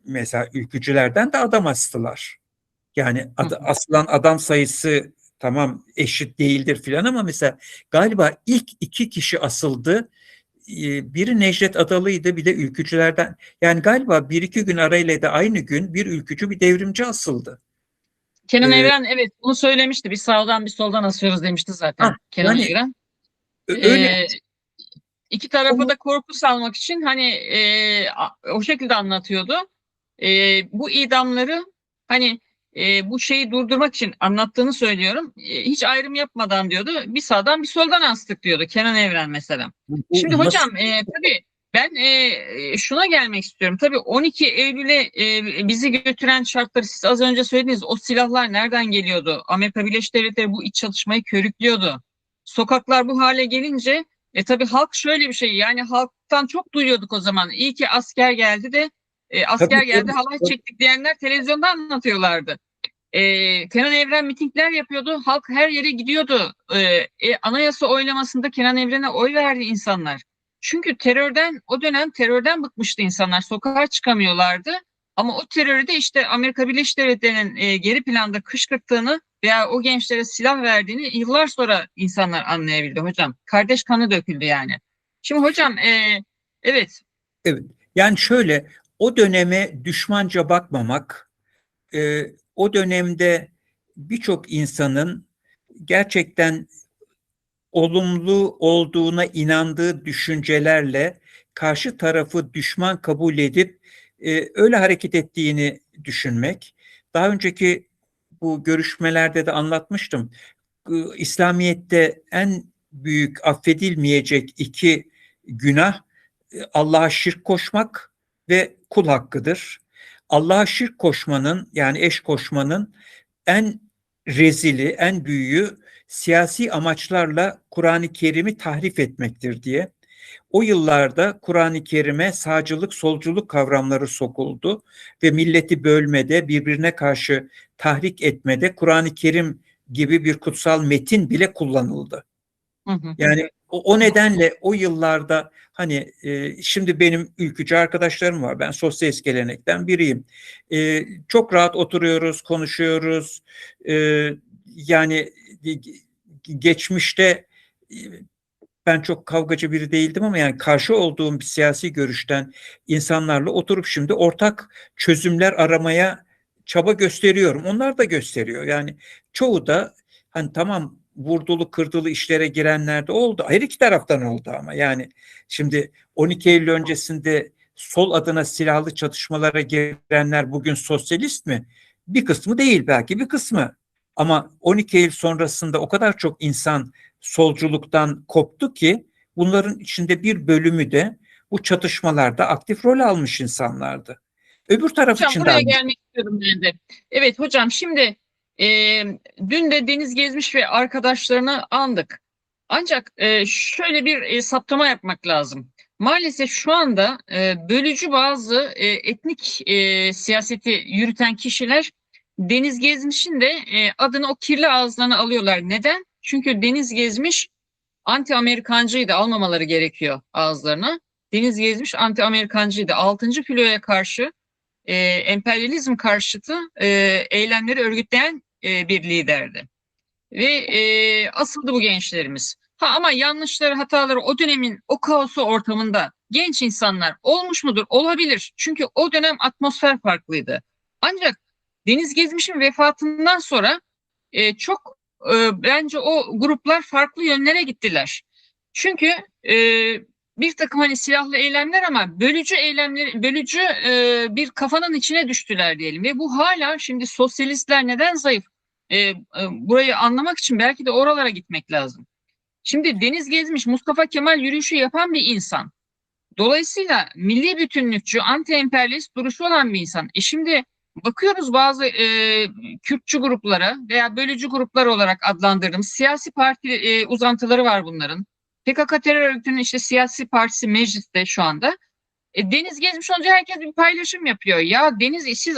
mesela ülkücülerden de adam astılar. Yani Hı hı. asılan adam sayısı tamam eşit değildir filan ama mesela galiba ilk 2 kişi asıldı. Biri Necdet Adalı'ydı, bir de ülkücülerden. Yani galiba 1-2 gün arayla da aynı gün bir ülkücü bir devrimci asıldı. Kenan Ee, Evren evet bunu söylemişti. Bir sağdan bir soldan asıyoruz demişti zaten Kenan yani Evren. öyle Ee, iki tarafa konu, da korku salmak için hani o şekilde anlatıyordu. Bu idamları hani bu şeyi durdurmak için anlattığını söylüyorum. Hiç ayrım yapmadan diyordu. Bir sağdan bir soldan astık diyordu Kenan Evren mesela. bu Şimdi nasıl, hocam tabii ben şuna gelmek istiyorum. Tabii 12 Eylül'e bizi götüren şartları siz az önce söylediniz. O silahlar nereden geliyordu? Amerika Birleşik Devletleri bu iç çatışmayı körüklüyordu. Sokaklar bu hale gelince tabii halk şöyle bir şey, yani halktan çok duyuyorduk o zaman. İyi ki asker geldi de tabii asker geldi halay çektik diyenler televizyonda anlatıyorlardı. Kenan Evren mitingler yapıyordu. Halk her yere gidiyordu. Anayasa oylamasında Kenan Evren'e oy verdi insanlar. Çünkü terörden o dönem terörden bıkmıştı insanlar. Sokağa çıkamıyorlardı. Ama o terörü de işte Amerika Birleşik Devletleri'nin geri planda kışkırttığını veya o gençlere silah verdiğini yıllar sonra insanlar anlayabildi hocam. Kardeş kanı döküldü yani. Şimdi hocam evet. evet. Yani şöyle, o döneme düşmanca bakmamak, o dönemde birçok insanın gerçekten olumlu olduğuna inandığı düşüncelerle karşı tarafı düşman kabul edip öyle hareket ettiğini düşünmek. Daha önceki bu görüşmelerde de anlatmıştım. İslamiyet'te en büyük affedilmeyecek 2 günah Allah'a şirk koşmak ve kul hakkıdır. Allah'a şirk koşmanın, yani eş koşmanın en rezili, en büyüğü siyasi amaçlarla Kur'an-ı Kerim'i tahrif etmektir diye. O yıllarda Kur'an-ı Kerim'e sağcılık, solculuk kavramları sokuldu ve milleti bölmede, birbirine karşı tahrik etmede Kur'an-ı Kerim gibi bir kutsal metin bile kullanıldı. Hı hı. Yani o nedenle o yıllarda hani şimdi benim ülkücü arkadaşlarım var. Ben sosyalist gelenekten biriyim. Çok rahat oturuyoruz, konuşuyoruz. E, yani geçmişte e, ben çok kavgacı biri değildim ama yani karşı olduğum bir siyasi görüşten insanlarla oturup şimdi ortak çözümler aramaya çaba gösteriyorum. Onlar da gösteriyor. Yani çoğu da hani tamam vurdulu kırdılı işlere girenler de oldu. Her iki taraftan oldu ama yani şimdi 12 Eylül öncesinde sol adına silahlı çatışmalara girenler bugün sosyalist mi? Bir kısmı değil belki bir kısmı. Ama 12 Eylül sonrasında o kadar çok insan solculuktan koptu ki bunların içinde bir bölümü de bu çatışmalarda aktif rol almış insanlardı. Öbür taraf Hocam için de buraya aynı. gelmek istiyorum ben de. Evet hocam, şimdi e, dün de Deniz Gezmiş ve arkadaşlarını andık. Ancak şöyle bir saptama yapmak lazım. Maalesef şu anda bölücü bazı etnik siyaseti yürüten kişiler Deniz Gezmiş'in de adını o kirli ağızlarına alıyorlar. Neden? Çünkü Deniz Gezmiş anti-Amerikancıydı, almamaları gerekiyor ağızlarına. Deniz Gezmiş anti-Amerikancıydı. 6. filoya karşı emperyalizm karşıtı eylemleri örgütleyen bir liderdi. Ve asıldı bu gençlerimiz. Ha, ama yanlışları, hataları o dönemin o kaosu ortamında genç insanlar olmuş mudur? Olabilir. Çünkü o dönem atmosfer farklıydı. Ancak Deniz Gezmiş'in vefatından sonra çok bence o gruplar farklı yönlere gittiler. Çünkü e, bir takım hani silahlı eylemler ama bölücü eylemler, bölücü bir kafanın içine düştüler diyelim. Ve bu hala, şimdi sosyalistler neden zayıf? Burayı anlamak için belki de oralara gitmek lazım. Şimdi Deniz Gezmiş, Mustafa Kemal yürüyüşü yapan bir insan. Dolayısıyla milli bütünlükçü, anti-emperyalist duruşu olan bir insan. Şimdi bakıyoruz bazı Kürtçü gruplara veya bölücü gruplar olarak adlandırdığımız siyasi parti uzantıları var bunların. PKK terör örgütünün işte siyasi partisi mecliste şu anda. Deniz Gezmiş olunca herkes bir paylaşım yapıyor. Ya Deniz, siz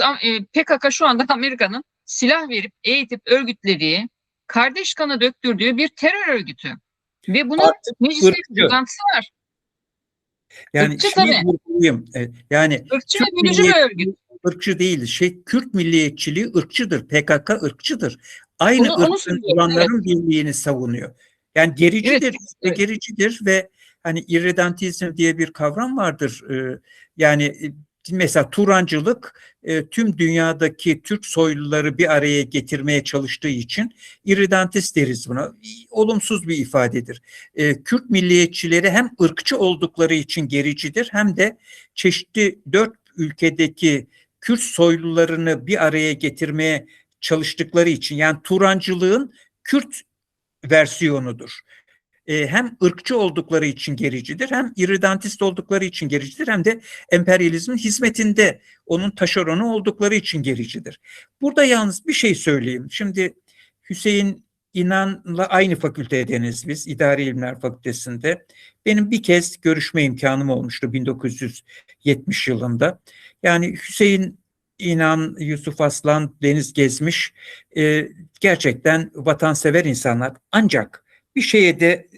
PKK şu anda Amerika'nın silah verip eğitip örgütlediği, kardeş kanı döktürdüğü bir terör örgütü. Ve bunun Artık mecliste bir ırkçı. uzantısı var. Yani Irkçı şeyi tabii. vurgulayayım. Yani Irkçı Türk ve bölücü bir örgüt. milliyetçiliği ırkçı değil. Kürt milliyetçiliği ırkçıdır. PKK ırkçıdır. Aynı Onu ırktan söylüyorum. Evet. olanların birliğini savunuyor. Yani Evet. gericidir, Evet. gericidir ve hani irredentizm diye bir kavram vardır. Yani mesela Turancılık tüm dünyadaki Türk soyluları bir araya getirmeye çalıştığı için irredentist deriz buna. Olumsuz bir ifadedir. Kürt milliyetçileri hem ırkçı oldukları için gericidir hem de çeşitli 4 ülkedeki Kürt soylularını bir araya getirmeye çalıştıkları için, yani Turancılığın Kürt versiyonudur. Hem ırkçı oldukları için gericidir, hem irredentist oldukları için gericidir, hem de emperyalizmin hizmetinde onun taşeronu oldukları için gericidir. Burada yalnız bir şey söyleyeyim. Şimdi Hüseyin İnan'la aynı fakültedeniz biz, İdari İlimler Fakültesi'nde. Benim bir kez görüşme imkanım olmuştu 1970 yılında. Yani Hüseyin İnan, Yusuf Aslan, Deniz Gezmiş gerçekten vatansever insanlar. Ancak bir şeye de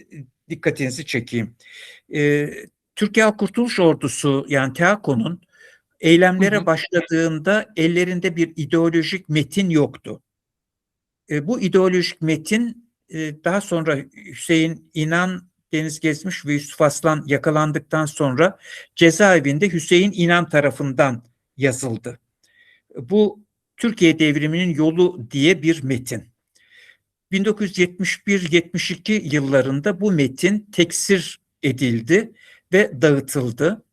dikkatinizi çekeyim. Ee, Türkiye Halk Kurtuluş Ordusu, yani TEAKO'nun Hı eylemlere hı. başladığında ellerinde bir ideolojik metin yoktu. Bu ideolojik metin daha sonra Hüseyin İnan, Deniz Gezmiş ve Yusuf Aslan yakalandıktan sonra cezaevinde Hüseyin İnan tarafından yazıldı. Bu Türkiye Devriminin Yolu diye bir metin. 1971-72 yıllarında bu metin teksir edildi ve dağıtıldı.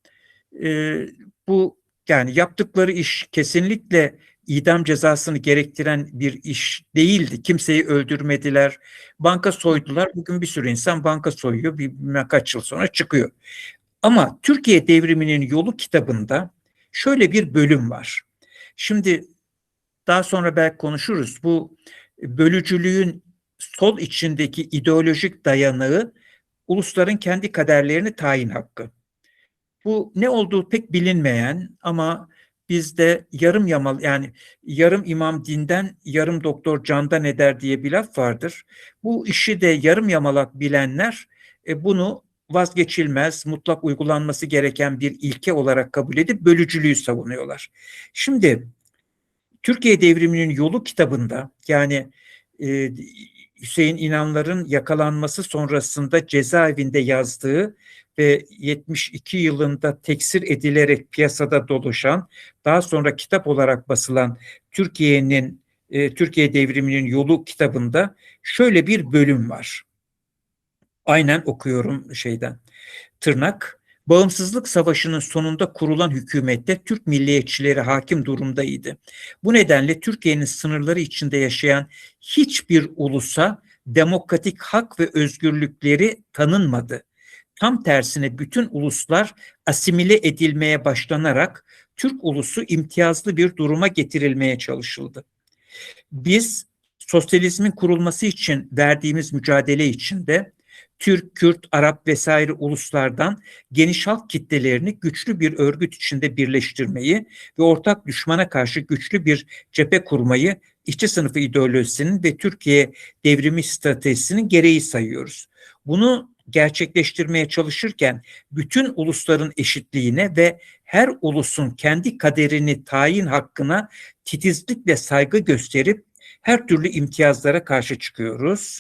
Bu, yani yaptıkları iş kesinlikle idam cezasını gerektiren bir iş değildi. Kimseyi öldürmediler, banka soydular. Bugün bir sürü insan banka soyuyor, kaç yıl sonra çıkıyor. Ama Türkiye Devriminin Yolu kitabında şöyle bir bölüm var. Şimdi daha sonra belki konuşuruz. Bu bölücülüğün sol içindeki ideolojik dayanağı ulusların kendi kaderlerini tayin hakkı. Bu ne olduğu pek bilinmeyen ama bizde yarım yamal, yani yarım imam dinden yarım doktor candan eder diye bir laf vardır. Bu işi de yarım yamalak bilenler bunu vazgeçilmez, mutlak uygulanması gereken bir ilke olarak kabul edip bölücülüğü savunuyorlar. Şimdi Türkiye Devriminin Yolu kitabında, yani e, Hüseyin İnanlar'ın yakalanması sonrasında cezaevinde yazdığı ve 72 yılında teksir edilerek piyasada dolaşan, daha sonra kitap olarak basılan Türkiye Devriminin Yolu kitabında şöyle bir bölüm var. Aynen okuyorum şeyden. Tırnak, Bağımsızlık Savaşı'nın sonunda kurulan hükümette Türk milliyetçileri hakim durumdaydı. Bu nedenle Türkiye'nin sınırları içinde yaşayan hiçbir ulusa demokratik hak ve özgürlükleri tanınmadı. Tam tersine bütün uluslar asimile edilmeye başlanarak Türk ulusu imtiyazlı bir duruma getirilmeye çalışıldı. Biz sosyalizmin kurulması için verdiğimiz mücadele içinde Türk, Kürt, Arap vesaire uluslardan geniş halk kitlelerini güçlü bir örgüt içinde birleştirmeyi ve ortak düşmana karşı güçlü bir cephe kurmayı işçi sınıfı ideolojisinin ve Türkiye devrimi stratejisinin gereği sayıyoruz. Bunu gerçekleştirmeye çalışırken bütün ulusların eşitliğine ve her ulusun kendi kaderini tayin hakkına titizlikle saygı gösterip her türlü imtiyazlara karşı çıkıyoruz.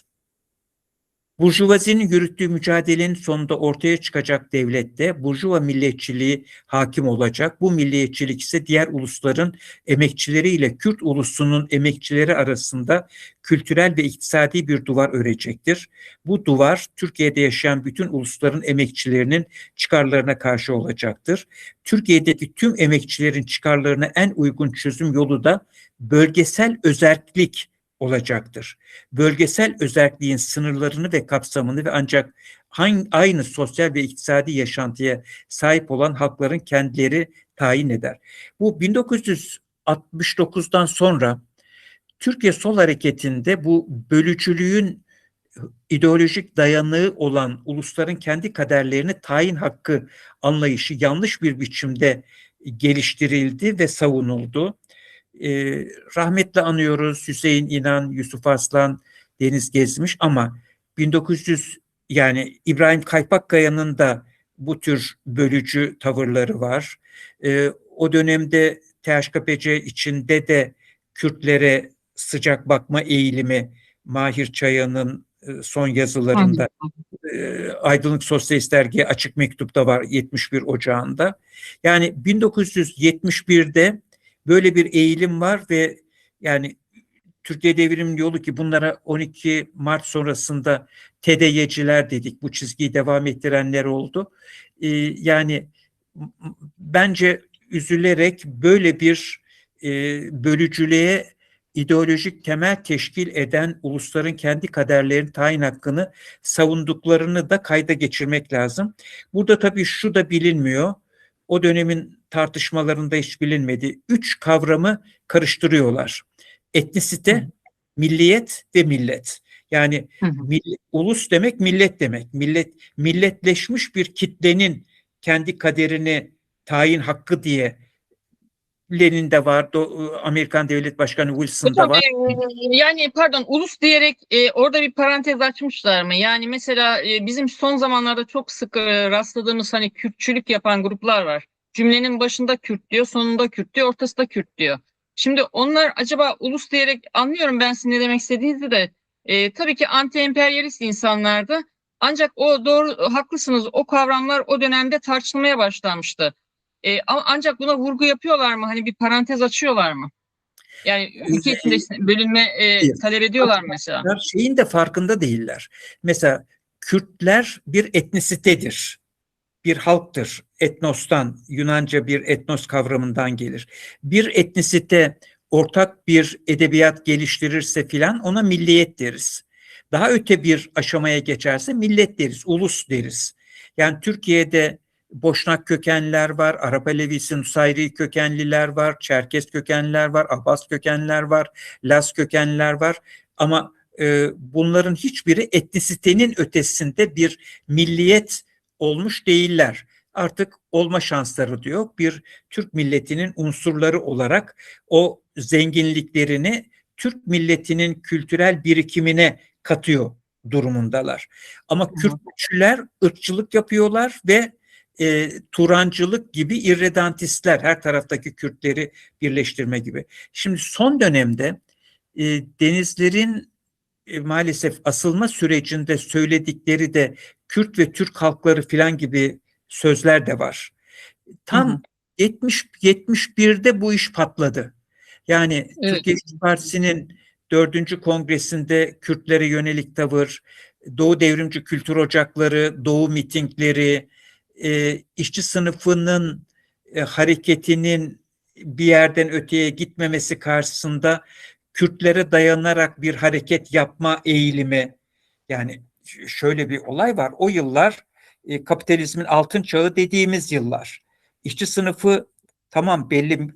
Burjuvazinin yürüttüğü mücadelenin sonunda ortaya çıkacak devlette burjuva milliyetçiliği hakim olacak. Bu milliyetçilik ise diğer ulusların emekçileriyle Kürt ulusunun emekçileri arasında kültürel ve iktisadi bir duvar örecektir. Bu duvar Türkiye'de yaşayan bütün ulusların emekçilerinin çıkarlarına karşı olacaktır. Türkiye'deki tüm emekçilerin çıkarlarına en uygun çözüm yolu da bölgesel özerklik olacaktır. Bölgesel özerkliğin sınırlarını ve kapsamını ve ancak aynı sosyal ve iktisadi yaşantıya sahip olan halkların kendileri tayin eder. Bu 1969'dan sonra Türkiye Sol Hareketi'nde bu bölücülüğün ideolojik dayanığı olan ulusların kendi kaderlerini tayin hakkı anlayışı yanlış bir biçimde geliştirildi ve savunuldu. Rahmetle anıyoruz Hüseyin İnan, Yusuf Arslan, Deniz Gezmiş ama 1900 yani İbrahim Kaypakkaya'nın da bu tür bölücü tavırları var. O dönemde THKPC içinde de Kürtlere sıcak bakma eğilimi Mahir Çayan'ın son yazılarında Aydınlık Sosyalist Dergi'ye açık mektupta var 71 Ocağı'nda. Yani 1971'de böyle bir eğilim var ve yani Türkiye Devriminin Yolu ki bunlara 12 Mart sonrasında TDY'ciler dedik. Bu çizgiyi devam ettirenler oldu. Yani bence üzülerek böyle bir bölücülüğe ideolojik temel teşkil eden ulusların kendi kaderlerinin tayin hakkını savunduklarını da kayda geçirmek lazım. Burada tabii şu da bilinmiyor. O dönemin tartışmalarında hiç bilinmedi. Üç kavramı karıştırıyorlar. Etnisite, milliyet ve millet. Yani ulus demek millet demek. Milletleşmiş bir kitlenin kendi kaderini tayin hakkı diye Lenin'de var, Amerikan Devlet Başkanı Wilson'da Hocam var. yani pardon ulus diyerek orada bir parantez açmışlar mı? Yani mesela bizim son zamanlarda çok sık rastladığımız hani Kürtçülük yapan gruplar var. Cümlenin başında Kürt diyor, sonunda Kürt diyor, ortasında Kürt diyor. Şimdi onlar acaba ulus diyerek anlıyorum ben sizin ne demek istediğinizi de tabii ki anti-emperyalist insanlardı. Ancak o doğru haklısınız o kavramlar o dönemde tartışılmaya başlanmıştı. Ancak buna vurgu yapıyorlar mı? Hani bir parantez açıyorlar mı? Yani ülke içinde bölünme talep ediyorlar mı mesela? Şeyin de farkında değiller. Mesela Kürtler bir etnisitedir. Bir halktır. Etnostan, Yunanca bir etnos kavramından gelir. Bir etnisite ortak bir edebiyat geliştirirse filan ona milliyet deriz. Daha öte bir aşamaya geçerse millet deriz, ulus deriz. Yani Türkiye'de Boşnak kökenliler var, Arap Alevisi, Nusayri kökenliler var, Çerkes kökenliler var, Abbas kökenliler var, Laz kökenliler var. Ama bunların hiçbiri etnisitenin ötesinde bir milliyet olmuş değiller. Artık olma şansları diyor. Bir Türk milletinin unsurları olarak o zenginliklerini Türk milletinin kültürel birikimine katıyor durumundalar. Ama Kürtçüler ırkçılık yapıyorlar ve Turancılık gibi irredentistler her taraftaki Kürtleri birleştirme gibi. Şimdi son dönemde Denizler'in maalesef asılma sürecinde söyledikleri de Kürt ve Türk halkları filan gibi sözler de var. Hı hı. Tam 71'de bu iş patladı. Yani Evet. Türkiye İşçi Partisi'nin 4. kongresinde Kürtlere yönelik tavır, Doğu Devrimci Kültür Ocakları, Doğu mitingleri, işçi sınıfının hareketinin bir yerden öteye gitmemesi karşısında Kürtlere dayanarak bir hareket yapma eğilimi. Yani şöyle bir olay var. O yıllar kapitalizmin altın çağı dediğimiz yıllar. İşçi sınıfı tamam belli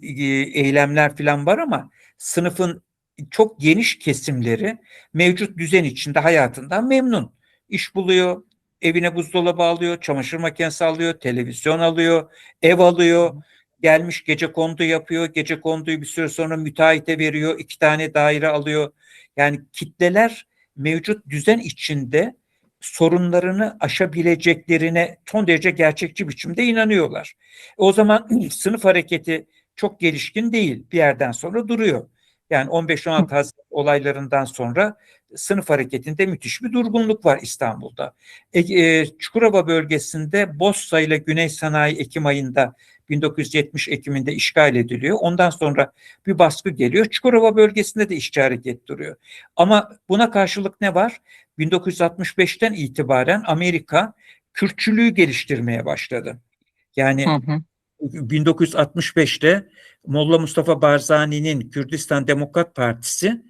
eylemler falan var ama sınıfın çok geniş kesimleri mevcut düzen içinde hayatından memnun. İş buluyor, evine buzdolabı alıyor, çamaşır makinesi alıyor, televizyon alıyor, ev alıyor. Gelmiş gecekondu yapıyor. Gecekonduyu bir süre sonra müteahhite veriyor. 2 tane daire alıyor. Yani kitleler mevcut düzen içinde sorunlarını aşabileceklerine son derece gerçekçi biçimde inanıyorlar. O zaman sınıf hareketi çok gelişkin değil. Bir yerden sonra duruyor. Yani 15-16 Haziran olaylarından sonra sınıf hareketinde müthiş bir durgunluk var İstanbul'da. Çukurova bölgesinde Bosna ile Güney Sanayi Ekim ayında 1970 Ekim'inde işgal ediliyor. Ondan sonra bir baskı geliyor. Çukurova bölgesinde de işçi hareket duruyor. Ama buna karşılık ne var? 1965'ten itibaren Amerika Kürtçülüğü geliştirmeye başladı. Hı Yani hı. 1965'te Molla Mustafa Barzani'nin Kürdistan Demokrat Partisi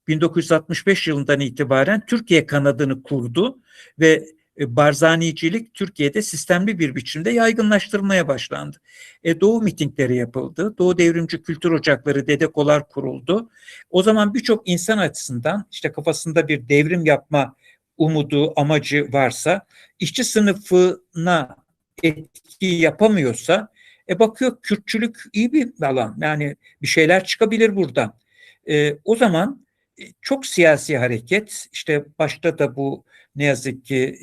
1965 yılından itibaren Türkiye kanadını kurdu ve Barzanicilik Türkiye'de sistemli bir biçimde yaygınlaştırmaya başlandı. Doğu mitingleri yapıldı. Doğu Devrimci Kültür Ocakları, DEDEKO'lar kuruldu. O zaman birçok insan açısından işte kafasında bir devrim yapma umudu, amacı varsa, işçi sınıfına etki yapamıyorsa bakıyor Kürtçülük iyi bir alan. Yani bir şeyler çıkabilir buradan. O zaman çok siyasi hareket işte başta da bu ne yazık ki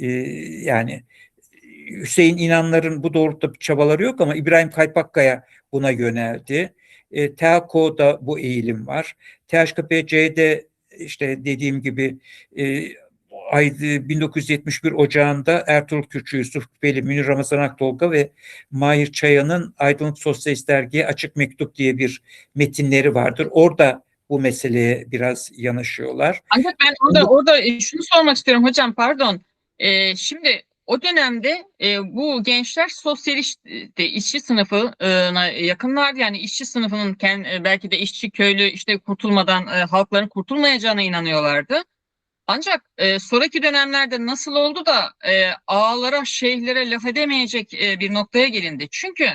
yani Hüseyin İnanlar'ın bu doğrultuda bir çabaları yok ama İbrahim Kaypakkaya buna yöneldi. THK'da bu eğilim var. THKPC'de işte dediğim gibi e, 1971 Ocağı'nda Ertuğrul Kürkçü, Yusuf Küpeli, Münir Ramazan Aktolga ve Mahir Çayan'ın Aydınlık Sosyalist Dergi'ye Açık Mektup diye bir metinleri vardır. Orada bu meseleye biraz yanaşıyorlar. Ancak ben orada şunu sormak istiyorum hocam, pardon. Şimdi o dönemde bu gençler sosyalistti, işçi sınıfına yakınlardı. Yani işçi sınıfının belki de işçi köylü işte kurtulmadan halkların kurtulmayacağına inanıyorlardı. Ancak sonraki dönemlerde nasıl oldu da ağalara, şeyhlere laf edemeyecek bir noktaya gelindi? Çünkü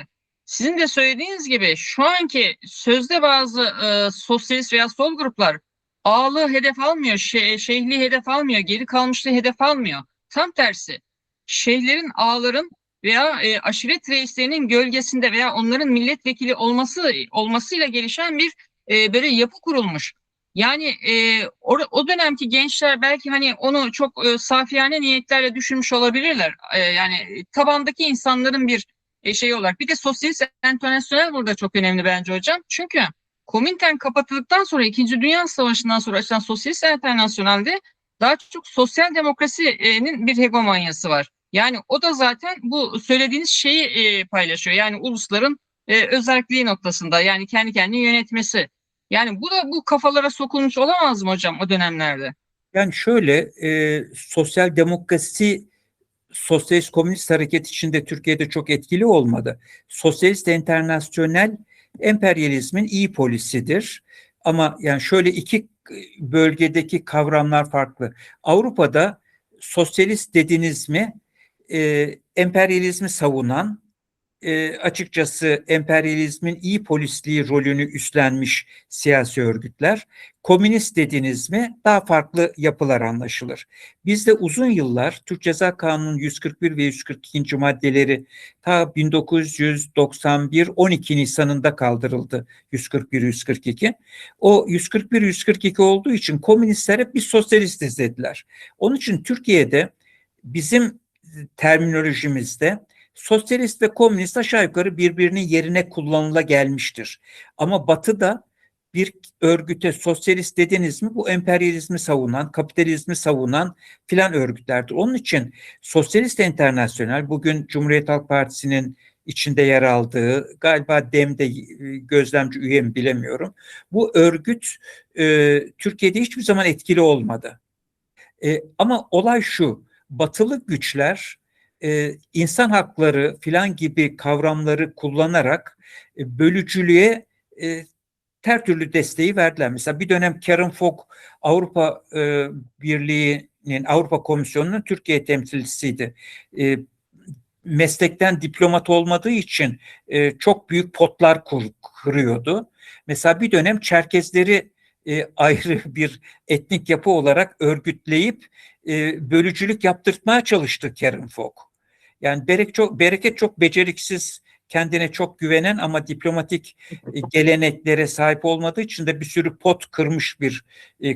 sizin de söylediğiniz gibi şu anki sözde bazı sosyalist veya sol gruplar ağalığı hedef almıyor, şeyhliği hedef almıyor, geri kalmışlığı hedef almıyor. Tam tersi, şeyhlerin, ağaların veya aşiret reislerinin gölgesinde veya onların milletvekili olmasıyla gelişen bir böyle yapı kurulmuş. Yani o dönemki gençler belki hani onu çok safiyane niyetlerle düşünmüş olabilirler. Yani tabandaki insanların bir şeyi olarak. Bir de sosyalist enternasyonel burada çok önemli bence hocam. Çünkü Komintern kapatıldıktan sonra İkinci Dünya Savaşı'ndan sonra açılan sosyalist enternasyonelde daha çok sosyal demokrasinin bir hegemonyası var. Yani o da zaten bu söylediğiniz şeyi paylaşıyor. Yani ulusların özelliği noktasında, yani kendi kendini yönetmesi. Yani bu da bu kafalara sokulmuş olamaz mı hocam o dönemlerde? Yani şöyle sosyal demokrasi sosyalist komünist hareket içinde Türkiye'de çok etkili olmadı. Sosyalist enternasyonel emperyalizmin iyi polisidir. Ama yani şöyle iki bölgedeki kavramlar farklı. Avrupa'da sosyalist dediniz mi emperyalizmi savunan açıkçası emperyalizmin iyi polisliği rolünü üstlenmiş siyasi örgütler. Komünist dediniz mi daha farklı yapılar anlaşılır. Bizde uzun yıllar Türk Ceza Kanunu'nun 141 ve 142. maddeleri ta 1991 12 Nisan'ında kaldırıldı 141-142. O 141-142 olduğu için komünistler hep bir sosyalistiz dediler. Onun için Türkiye'de bizim terminolojimizde sosyalist ve komünist aşağı yukarı birbirinin yerine kullanıla gelmiştir. Ama Batı'da bir örgüte sosyalist dediniz mi bu emperyalizmi savunan, kapitalizmi savunan filan örgütlerdir. Onun için Sosyalist Enternasyonel bugün Cumhuriyet Halk Partisi'nin içinde yer aldığı, galiba DEM'de gözlemci üye mi bilemiyorum. Bu örgüt Türkiye'de hiçbir zaman etkili olmadı. Ama olay şu, batılı güçler insan hakları filan gibi kavramları kullanarak bölücülüğe her türlü desteği verdiler. Mesela bir dönem Karen Fogg Avrupa Birliği'nin, Avrupa Komisyonu'nun Türkiye temsilcisiydi. Meslekten diplomat olmadığı için çok büyük potlar kuruyordu. Mesela bir dönem Çerkezleri ayrı bir etnik yapı olarak örgütleyip bölücülük yaptırtmaya çalıştı Karen Fogg. Yani Bereket çok beceriksiz, kendine çok güvenen ama diplomatik geleneklere sahip olmadığı için de bir sürü pot kırmış bir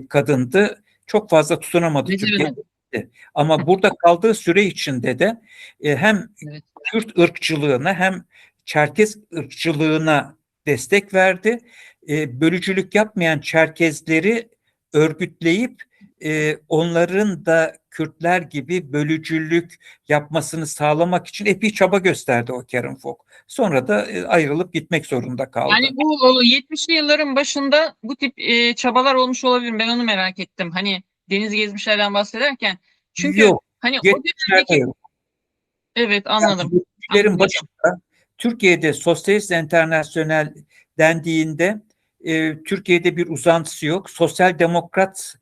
kadındı. Çok fazla tutunamadı Türkiye'de. Ama burada kaldığı süre içinde de hem Evet. Kürt ırkçılığına hem Çerkez ırkçılığına destek verdi. Bölücülük yapmayan Çerkezleri örgütleyip onların da Kürtler gibi bölücülük yapmasını sağlamak için epey çaba gösterdi o Karen Fogg. Sonra da ayrılıp gitmek zorunda kaldı. Yani bu 70'li yılların başında bu tip çabalar olmuş olabilir. Ben onu merak ettim. Hani deniz gezmişlerden bahsederken. Çünkü Yok, hani o 70'lerde dönemdeki yok. evet anladım. Yani 70'lerin Anladım hocam. başında Türkiye'de Sosyalist Enternasyonel dendiğinde Türkiye'de bir uzantısı yok. Sosyal demokrat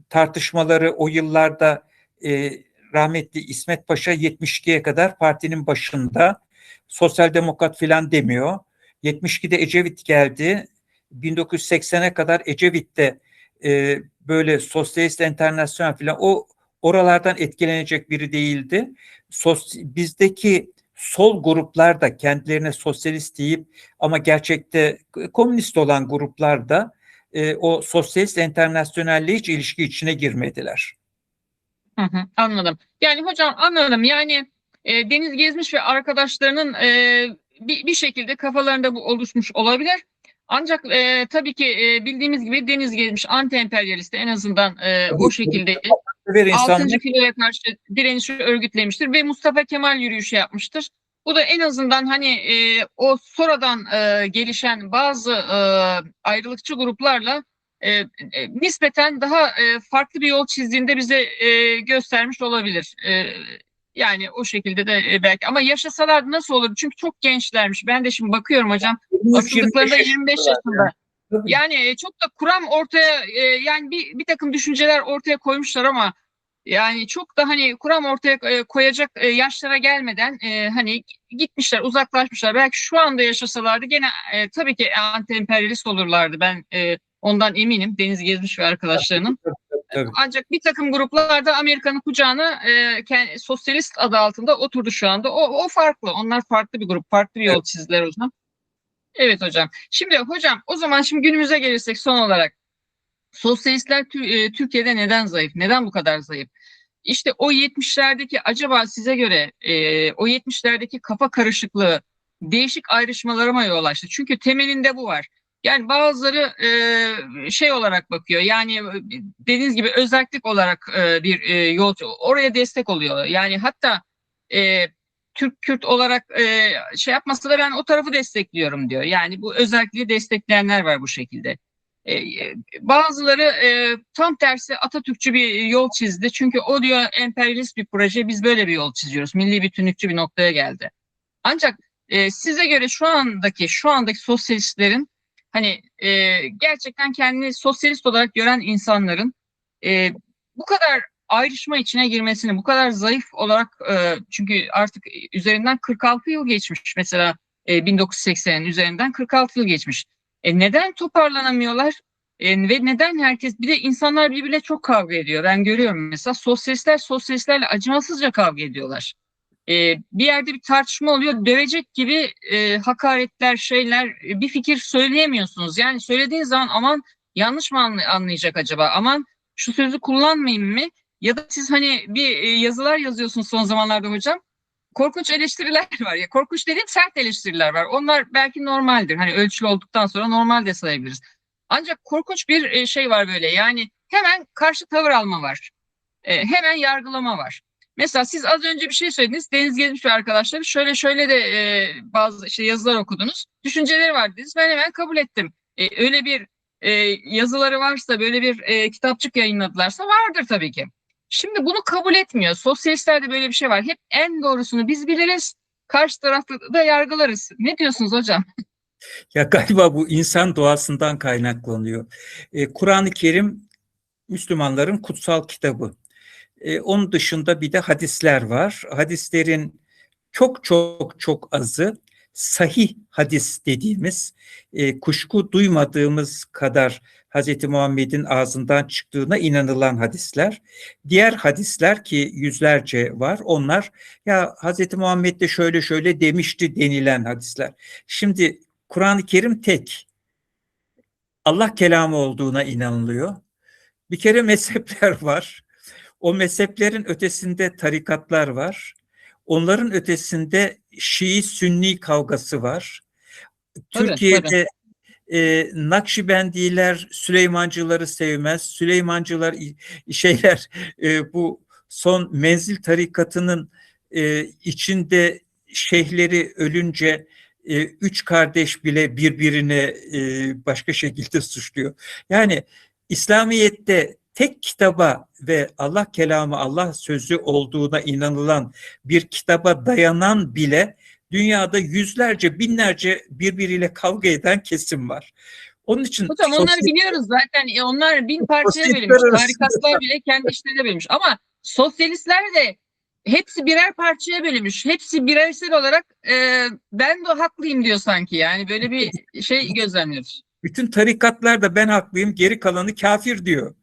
tartışmaları o yıllarda rahmetli İsmet Paşa 72'ye kadar partinin başında, sosyal demokrat filan demiyor. 72'de Ecevit geldi. 1980'e kadar Ecevit de böyle Sosyalist Enternasyonel filan oralardan etkilenecek biri değildi. Bizdeki sol gruplar da kendilerine sosyalist deyip ama gerçekte komünist olan gruplar da o Sosyalist Enternasyonelle hiç ilişki içine girmediler. Hı hı, anladım. Yani hocam anladım. Yani Deniz Gezmiş ve arkadaşlarının bir şekilde kafalarında bu oluşmuş olabilir. Ancak tabii ki bildiğimiz gibi Deniz Gezmiş anti-emperyalist, en azından o şekilde Sever 6. insanlar. filoya karşı direnişi örgütlemiştir ve Mustafa Kemal yürüyüşü yapmıştır. Bu da en azından hani o sonradan gelişen bazı ayrılıkçı gruplarla nispeten daha farklı bir yol çizdiğinde bize göstermiş olabilir. Yani o şekilde de belki, ama yaşasalar nasıl olur? Çünkü çok gençlermiş. Ben de şimdi bakıyorum hocam. 23-25 Asıldıklarında 25 yaşındalar yaşında. yani. Tabii. Yani çok da kuram ortaya yani bir takım düşünceler ortaya koymuşlar ama yani çok da hani kuram ortaya koyacak yaşlara gelmeden hani gitmişler, uzaklaşmışlar. Belki şu anda yaşasalardı gene tabii ki anti-emperyalist olurlardı. Ben ondan eminim, Deniz Gezmiş ve arkadaşlarının. Tabii. Ancak bir takım gruplar da Amerika'nın kucağına sosyalist adı altında oturdu şu anda. O farklı. Onlar farklı bir grup, farklı bir yol çizdiler o zaman. Evet hocam. Şimdi hocam, o zaman şimdi günümüze gelirsek son olarak sosyalistler Türkiye'de neden zayıf? Neden bu kadar zayıf? İşte o 70'lerdeki, acaba size göre o 70'lerdeki kafa karışıklığı değişik ayrışmalara mı yol açtı? Çünkü temelinde bu var. Yani bazıları şey olarak bakıyor. Yani dediğiniz gibi özellik olarak bir yol oraya destek oluyor. Yani hatta e, Türk Kürt olarak şey yapmasa da ben o tarafı destekliyorum diyor. Yani bu özelliği destekleyenler var bu şekilde. E, Bazıları tam tersi Atatürkçü bir yol çizdi. Çünkü o diyor emperyalist bir proje, biz böyle bir yol çiziyoruz. Milli bütünlükçü bir noktaya geldi. Ancak size göre şu andaki sosyalistlerin hani gerçekten kendini sosyalist olarak gören insanların e, bu kadar ayrışma içine girmesini, bu kadar zayıf olarak çünkü artık üzerinden 46 yıl geçmiş, mesela 1980'in üzerinden 46 yıl geçmiş. Neden toparlanamıyorlar? Ve neden herkes, bir de insanlar birbirle çok kavga ediyor. Ben görüyorum mesela sosyalistler sosyalistlerle acımasızca kavga ediyorlar. Bir yerde bir tartışma oluyor, dövecek gibi hakaretler, şeyler, bir fikir söyleyemiyorsunuz. Yani söylediğiniz zaman aman yanlış mı anlayacak acaba? Aman şu sözü kullanmayayım mı? Ya da siz hani bir yazılar yazıyorsunuz son zamanlarda hocam. Korkunç eleştiriler var ya. Korkunç dediğim sert eleştiriler var. Onlar belki normaldir. Hani ölçülü olduktan sonra normal de sayabiliriz. Ancak korkunç bir şey var böyle. Yani hemen karşı tavır alma var. Hemen yargılama var. Mesela siz az önce bir şey söylediniz. Deniz Gezmiş ve arkadaşları şöyle şöyle de bazı işte yazılar okudunuz. Düşünceleri var dediniz. Ben hemen kabul ettim. Öyle bir yazıları varsa, böyle bir kitapçık yayınladılarsa vardır tabii ki. Şimdi bunu kabul etmiyor. Sosyalistlerde böyle bir şey var. Hep en doğrusunu biz biliriz. Karşı tarafta da yargılarız. Ne diyorsunuz hocam? Ya galiba bu insan doğasından kaynaklanıyor. Kur'an-ı Kerim Müslümanların kutsal kitabı. Onun dışında bir de hadisler var. Hadislerin çok çok çok azı sahih hadis dediğimiz, kuşku duymadığımız kadar Hz. Muhammed'in ağzından çıktığına inanılan hadisler. Diğer hadisler ki yüzlerce var, onlar ya Hz. Muhammed de şöyle şöyle demişti denilen hadisler. Şimdi Kur'an-ı Kerim tek, Allah kelamı olduğuna inanılıyor. Bir kere mezhepler var. O mezheplerin ötesinde tarikatlar var. Onların ötesinde Şii-Sünni kavgası var. Tabii, tabii. Türkiye'de Nakşibendiler Süleymancıları sevmez. Süleymancılar bu son menzil tarikatının içinde şeyhleri ölünce üç kardeş bile birbirine başka şekilde suçluyor. Yani İslamiyet'te tek kitaba ve Allah kelamı, Allah sözü olduğuna inanılan bir kitaba dayanan bile dünyada yüzlerce, binlerce birbiriyle kavga eden kesim var. Onun için Hocam onları biliyoruz zaten. Onlar bin parçaya sosyalistler bölünmüş. arasında Tarikatlar bile kendi işlerine bölünmüş. Ama sosyalistler de hepsi birer parçaya bölünmüş. Hepsi bireysel olarak ben de haklıyım diyor sanki. Yani böyle bir şey gözlemliyoruz. bütün tarikatlar da ben haklıyım, geri kalanı kafir diyor.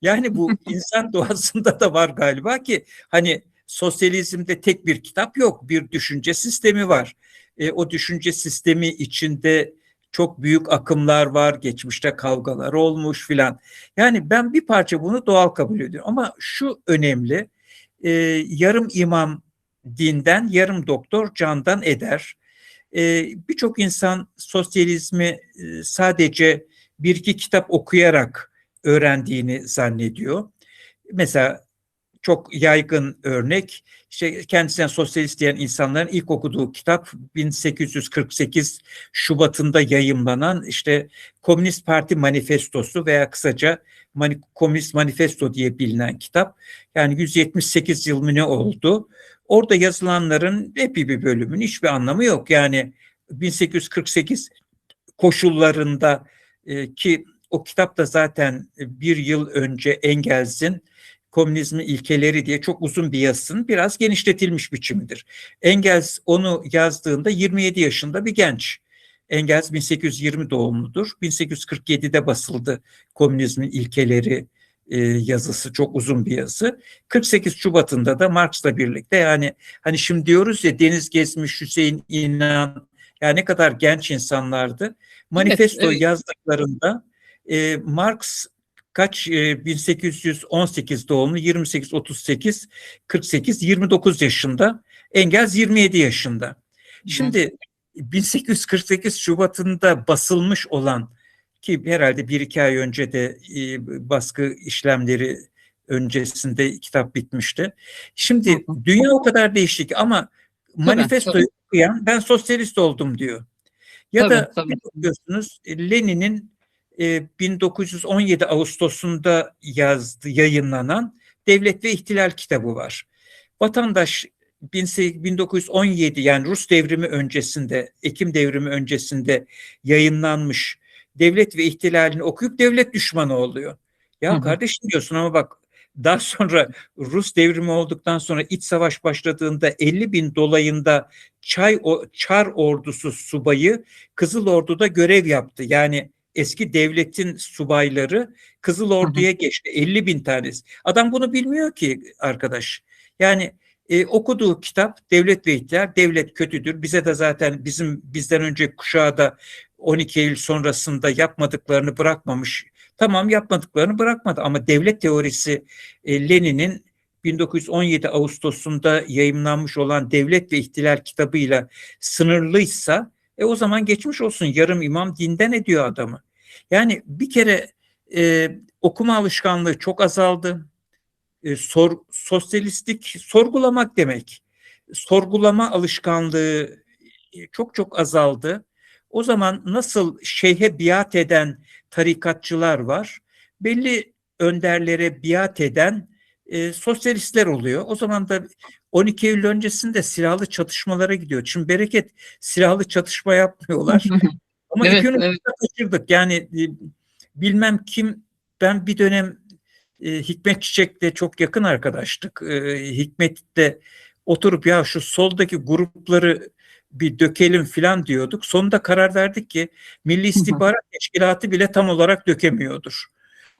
Yani bu insan doğasında da var galiba ki hani sosyalizmde tek bir kitap yok, bir düşünce sistemi var. O düşünce sistemi içinde çok büyük akımlar var, geçmişte kavgalar olmuş filan. Yani ben bir parça bunu doğal kabul ediyorum. Ama şu önemli, e, yarım imam dinden, yarım doktor candan eder. Birçok insan sosyalizmi sadece bir iki kitap okuyarak öğrendiğini zannediyor. Mesela çok yaygın örnek, işte kendisine sosyalist diyen insanların ilk okuduğu kitap 1848 Şubat'ında yayımlanan işte Komünist Parti Manifestosu veya kısaca Komünist Manifesto diye bilinen kitap. Yani 178 yıl mı ne oldu? Orada yazılanların epey bir bölümün hiçbir anlamı yok. Yani 1848 koşullarında ki o kitap da zaten bir yıl önce Engels'in Komünizmin İlkeleri diye çok uzun bir yazısının biraz genişletilmiş biçimidir. Engels onu yazdığında 27 yaşında bir genç. Engels 1820 doğumludur. 1847'de basıldı Komünizmin İlkeleri yazısı, çok uzun bir yazı. 48 Şubat'ında da Marx'la birlikte, yani hani şimdi diyoruz ya Deniz Gezmiş, Hüseyin İnan, yani ne kadar genç insanlardı. Evet, Manifesto evet. yazdıklarında Marx 1818 doğumlu, 28, 38, 48, 29 yaşında. Engels 27 yaşında. Hı hı. Şimdi 1848 Şubat'ında basılmış olan, ki herhalde bir iki ay önce de baskı işlemleri öncesinde kitap bitmişti. Hı Şimdi hı. dünya o kadar değişti ki, ama Tabii, manifestoyu tabii, okuyan ben sosyalist oldum diyor. Ya tabii, da bir tabii. bakıyorsunuz Lenin'in 1917 Ağustos'unda yayınlanan Devlet ve İhtilal kitabı var. Vatandaş 1917, yani Rus devrimi öncesinde, Ekim devrimi öncesinde yayınlanmış Devlet ve İhtilalini okuyup devlet düşmanı oluyor. Hı Ya hı. kardeşim diyorsun, ama bak daha sonra Rus devrimi olduktan sonra iç savaş başladığında 50 bin dolayında Çar ordusu subayı Kızıl Ordu'da görev yaptı. Yani eski devletin subayları Kızıl Hı hı. Ordu'ya geçti. 50 bin tanesi. Adam bunu bilmiyor ki arkadaş. Yani okuduğu kitap Devlet ve İhtiyar, devlet kötüdür. Bize de zaten bizden önce kuşağı da 12 Eylül sonrasında yapmadıklarını bırakmamış. Tamam, yapmadıklarını bırakmadı, ama devlet teorisi Lenin'in 1917 Ağustos'unda yayımlanmış olan Devlet ve İhtilal kitabıyla sınırlıysa o zaman geçmiş olsun, yarım imam dinden ediyor adamı. Yani bir kere okuma alışkanlığı çok azaldı. Sosyalistlik sorgulamak demek. Sorgulama alışkanlığı çok çok azaldı. O zaman nasıl şeyhe biat eden tarikatçılar var, belli önderlere biat eden sosyalistler oluyor. O zaman da 12 Eylül öncesinde silahlı çatışmalara gidiyor. Şimdi bereket silahlı çatışma yapmıyorlar. Ama Evet, ipin evet. ucunda kaçırdık. Yani bilmem kim, ben bir dönem Hikmet Çiçek'le çok yakın arkadaştık. Hikmet'le oturup ya şu soldaki grupları bir dökelim filan diyorduk. Sonunda karar verdik ki Milli İstihbarat Teşkilatı bile tam olarak dökemiyordur.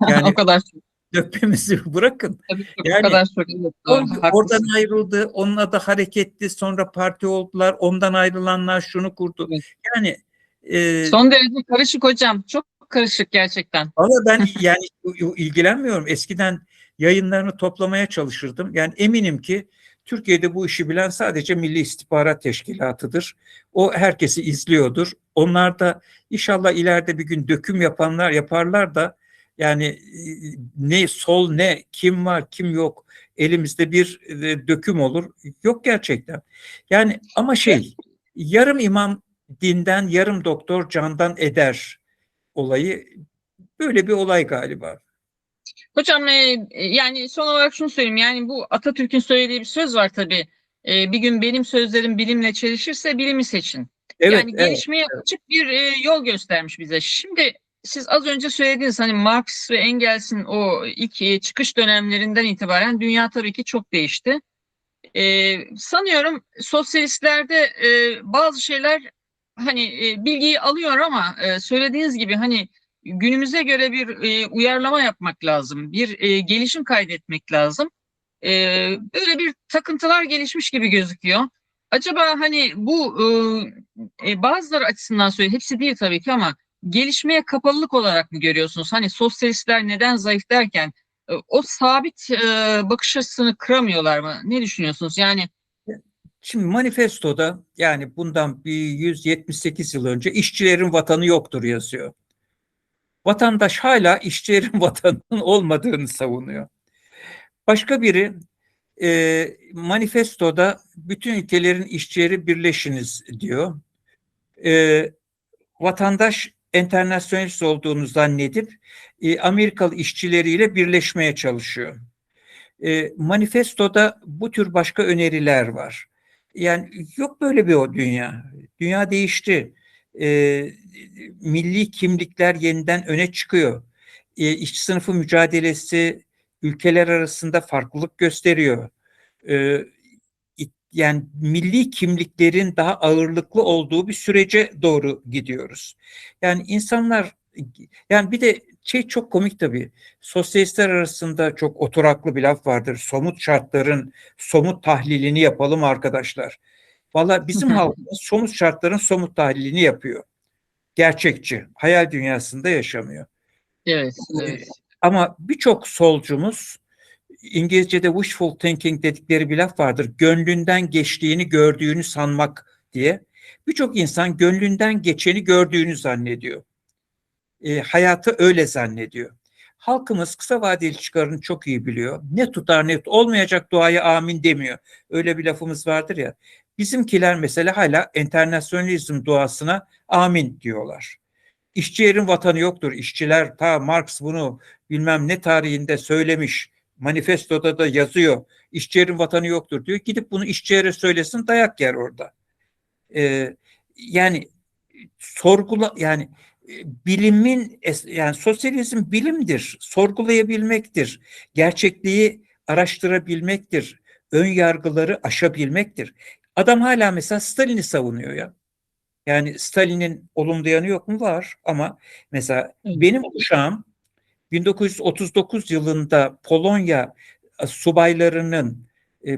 O Yani kadar çok. dökmemizi bırakın. Tabii çok, o Yani kadar çok. Evet, doğru. oradan Haklısın. ayrıldı, onunla da hareketli, sonra parti oldular, ondan ayrılanlar şunu kurdu. Evet. Yani e, Son derece karışık hocam. Çok karışık gerçekten. valla ben yani ilgilenmiyorum. Eskiden yayınlarını toplamaya çalışırdım. Yani eminim ki Türkiye'de bu işi bilen sadece Milli İstihbarat Teşkilatı'dır. O herkesi izliyordur. Onlar da inşallah ileride bir gün döküm yapanlar yaparlar da yani ne sol ne kim var kim yok elimizde bir döküm olur. Yok gerçekten. Yani ama yarım imam dinden yarım doktor candan eder olayı böyle bir olay galiba. Hocam yani son olarak şunu söyleyeyim. Yani bu Atatürk'ün söylediği bir söz var tabii. Bir gün benim sözlerim bilimle çelişirse bilimi seçin. Evet, Yani evet. gelişmeye açık bir yol göstermiş bize. Şimdi siz az önce söylediğiniz hani Marx ve Engels'in o ilk çıkış dönemlerinden itibaren dünya tabii ki çok değişti. Sanıyorum sosyalistlerde bazı şeyler hani bilgiyi alıyor ama söylediğiniz gibi hani günümüze göre bir uyarlama yapmak lazım. Bir gelişim kaydetmek lazım. E, Böyle bir takıntılar gelişmiş gibi gözüküyor. Acaba hani bu bazıları açısından söyleyeyim, hepsi değil tabii ki ama gelişmeye kapalılık olarak mı görüyorsunuz? Hani sosyalistler neden zayıf derken o sabit bakış açısını kıramıyorlar mı? Ne düşünüyorsunuz? Yani Şimdi manifestoda yani bundan bir 178 yıl önce işçilerin vatanı yoktur yazıyor. Vatandaş hala işçilerin vatanının olmadığını savunuyor. Başka biri manifestoda bütün ülkelerin işçileri birleşiniz diyor. E, Vatandaş enternasyonist olduğunu zannedip Amerikalı işçileriyle birleşmeye çalışıyor. Manifestoda bu tür başka öneriler var. Yani yok böyle bir o dünya. Dünya değişti. E, Milli kimlikler yeniden öne çıkıyor. İşçi sınıfı mücadelesi ülkeler arasında farklılık gösteriyor. E, Yani milli kimliklerin daha ağırlıklı olduğu bir sürece doğru gidiyoruz. Yani insanlar, yani bir de çok komik tabii. Sosyalistler arasında çok oturaklı bir laf vardır. Somut şartların somut tahlilini yapalım arkadaşlar. Valla bizim halkımız somut şartların somut tahlilini yapıyor. Gerçekçi, hayal dünyasında yaşamıyor. evet, Ee, evet. Ama birçok solcumuz, İngilizce'de wishful thinking dedikleri bir laf vardır. Gönlünden geçtiğini gördüğünü sanmak diye. Birçok insan gönlünden geçeni gördüğünü zannediyor. Hayatı öyle zannediyor. Halkımız kısa vadeli çıkarını çok iyi biliyor. Ne tutar ne olmayacak duaya amin demiyor. Öyle bir lafımız vardır ya. Bizimkiler mesela hala enternasyonalizm duasına amin diyorlar. İşçi yerin vatanı yoktur. İşçiler ta Marx bunu bilmem ne tarihinde söylemiş. Manifestoda da yazıyor. İşçi yerin vatanı yoktur diyor. Gidip bunu işçi yere söylesin dayak yer orada. Yani yani bilimin yani sosyalizm bilimdir. Sorgulayabilmektir. Gerçekliği araştırabilmektir. Ön yargıları aşabilmektir. Adam hala mesela Stalin'i savunuyor ya. Yani Stalin'in olumlu yanı yok mu? Var ama mesela Evet. benim kuşağım 1939 yılında Polonya subaylarının,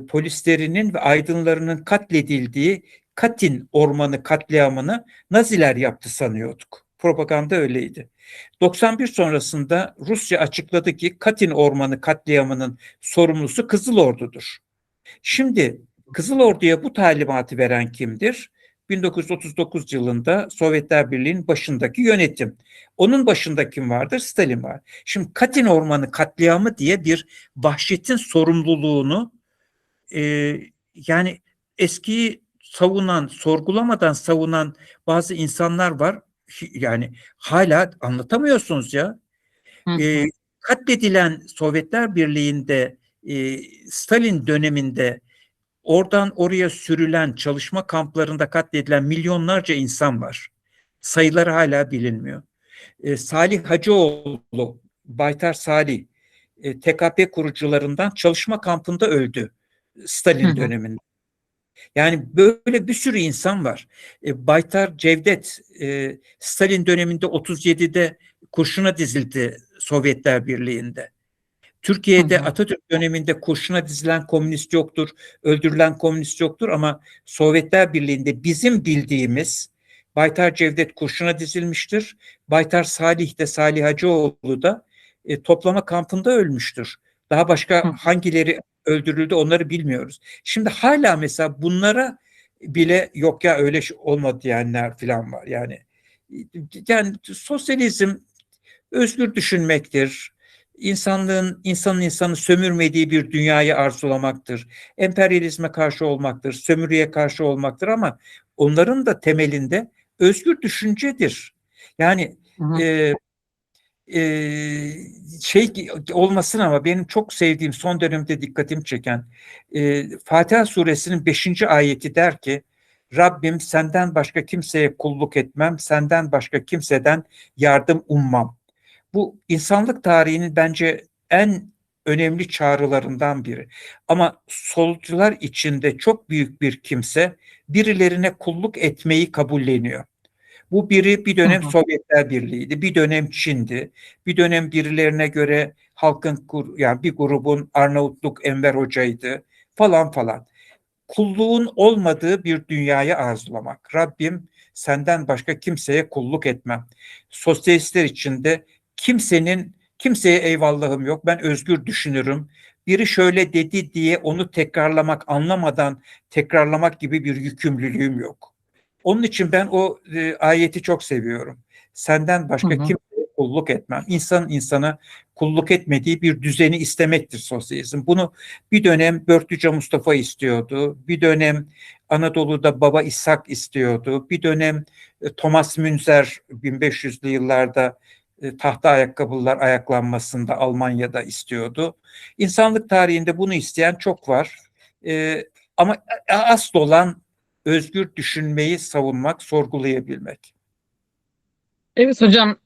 polislerinin ve aydınlarının katledildiği Katyn Ormanı katliamını Naziler yaptı sanıyorduk. Propaganda öyleydi. 91 sonrasında Rusya açıkladı ki Katyn Ormanı katliamının sorumlusu Kızıl Ordu'dur. Şimdi Kızıl Ordu'ya bu talimatı veren kimdir? 1939 yılında Sovyetler Birliği'nin başındaki yönetim. Onun başında kim vardır? Stalin var. Şimdi Katyn Ormanı katliamı diye bir vahşetin sorumluluğunu e, yani eskiyi savunan, sorgulamadan savunan bazı insanlar var. Yani hala anlatamıyorsunuz ya. Hı E, hı. Katledilen Sovyetler Birliği'nde Stalin döneminde oradan oraya sürülen çalışma kamplarında katledilen milyonlarca insan var. Sayıları hala bilinmiyor. Salih Hacıoğlu, Baytar Salih, TKP kurucularından çalışma kampında öldü Hı Stalin hı. döneminde. Yani böyle bir sürü insan var. Baytar Cevdet, Stalin döneminde 37'de kurşuna dizildi Sovyetler Birliği'nde. Hı Türkiye'de hı. Atatürk döneminde kurşuna dizilen komünist yoktur, öldürülen komünist yoktur ama Sovyetler Birliği'nde bizim bildiğimiz Baytar Cevdet kurşuna dizilmiştir. Baytar Salih de Salih Hacıoğlu da toplama kampında ölmüştür. Daha Hı başka hı. hangileri öldürüldü onları bilmiyoruz. Şimdi hala mesela bunlara bile yok ya öyle olmadı diyenler falan var. Yani sosyalizm özgür düşünmektir. İnsanın insanı sömürmediği bir dünyayı arzulamaktır. Emperyalizme karşı olmaktır, sömürüye karşı olmaktır ama onların da temelinde özgür düşüncedir. Yani Hı hı. e, e, şey olmasın ama benim çok sevdiğim son dönemde dikkatimi çeken Fatiha suresinin 5. ayeti der ki Rabbim senden başka kimseye kulluk etmem, senden başka kimseden yardım ummam. Bu insanlık tarihinin bence en önemli çağrılarından biri. Ama solcular içinde çok büyük bir kimse birilerine kulluk etmeyi kabulleniyor. Bu biri bir Hı dönem hı. Sovyetler Birliği'ydi, bir dönem Çin'di, bir dönem birilerine göre yani bir grubun Arnavutluk Enver Hoca'ydı falan falan. Kulluğun olmadığı bir dünyayı arzulamak. Rabbim senden başka kimseye kulluk etmem. Sosyalistler için de kimseye eyvallahım yok. Ben özgür düşünürüm. Biri şöyle dedi diye onu tekrarlamak, anlamadan tekrarlamak gibi bir yükümlülüğüm yok. Onun için ben o ayeti çok seviyorum. Senden Hı başka hı. kimseye kulluk etmem. İnsanın insana kulluk etmediği bir düzeni istemektir sosyalizm. Bunu bir dönem Börtüce Mustafa istiyordu. Bir dönem Anadolu'da Baba İshak istiyordu. Bir dönem Thomas Münzer 1500'lü yıllarda tahta ayakkabılar ayaklanmasında Almanya'da istiyordu. İnsanlık tarihinde bunu isteyen çok var. E, ama asıl olan özgür düşünmeyi savunmak, sorgulayabilmek. Evet hocam,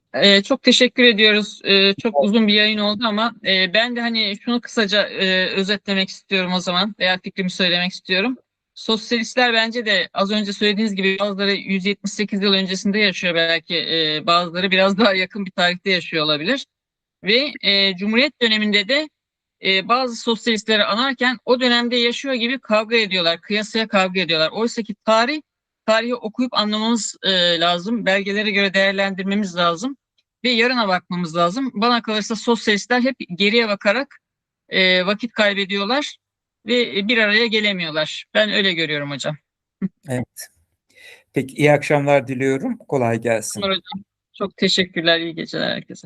çok teşekkür ediyoruz. Çok uzun bir yayın oldu ama ben de hani şunu kısaca özetlemek istiyorum o zaman veya fikrimi söylemek istiyorum. Sosyalistler bence de az önce söylediğiniz gibi bazıları 178 yıl öncesinde yaşıyor belki, bazıları biraz daha yakın bir tarihte yaşıyor olabilir. Ve Cumhuriyet döneminde de bazı sosyalistleri anarken o dönemde yaşıyor gibi kavga ediyorlar, kıyasıya kavga ediyorlar. Oysa ki tarihi okuyup anlamamız lazım, belgelere göre değerlendirmemiz lazım ve yarına bakmamız lazım. Bana kalırsa sosyalistler hep geriye bakarak vakit kaybediyorlar ve bir araya gelemiyorlar. Ben öyle görüyorum hocam. Evet. Peki iyi akşamlar diliyorum. Kolay gelsin. Hocam, çok teşekkürler, iyi geceler herkese.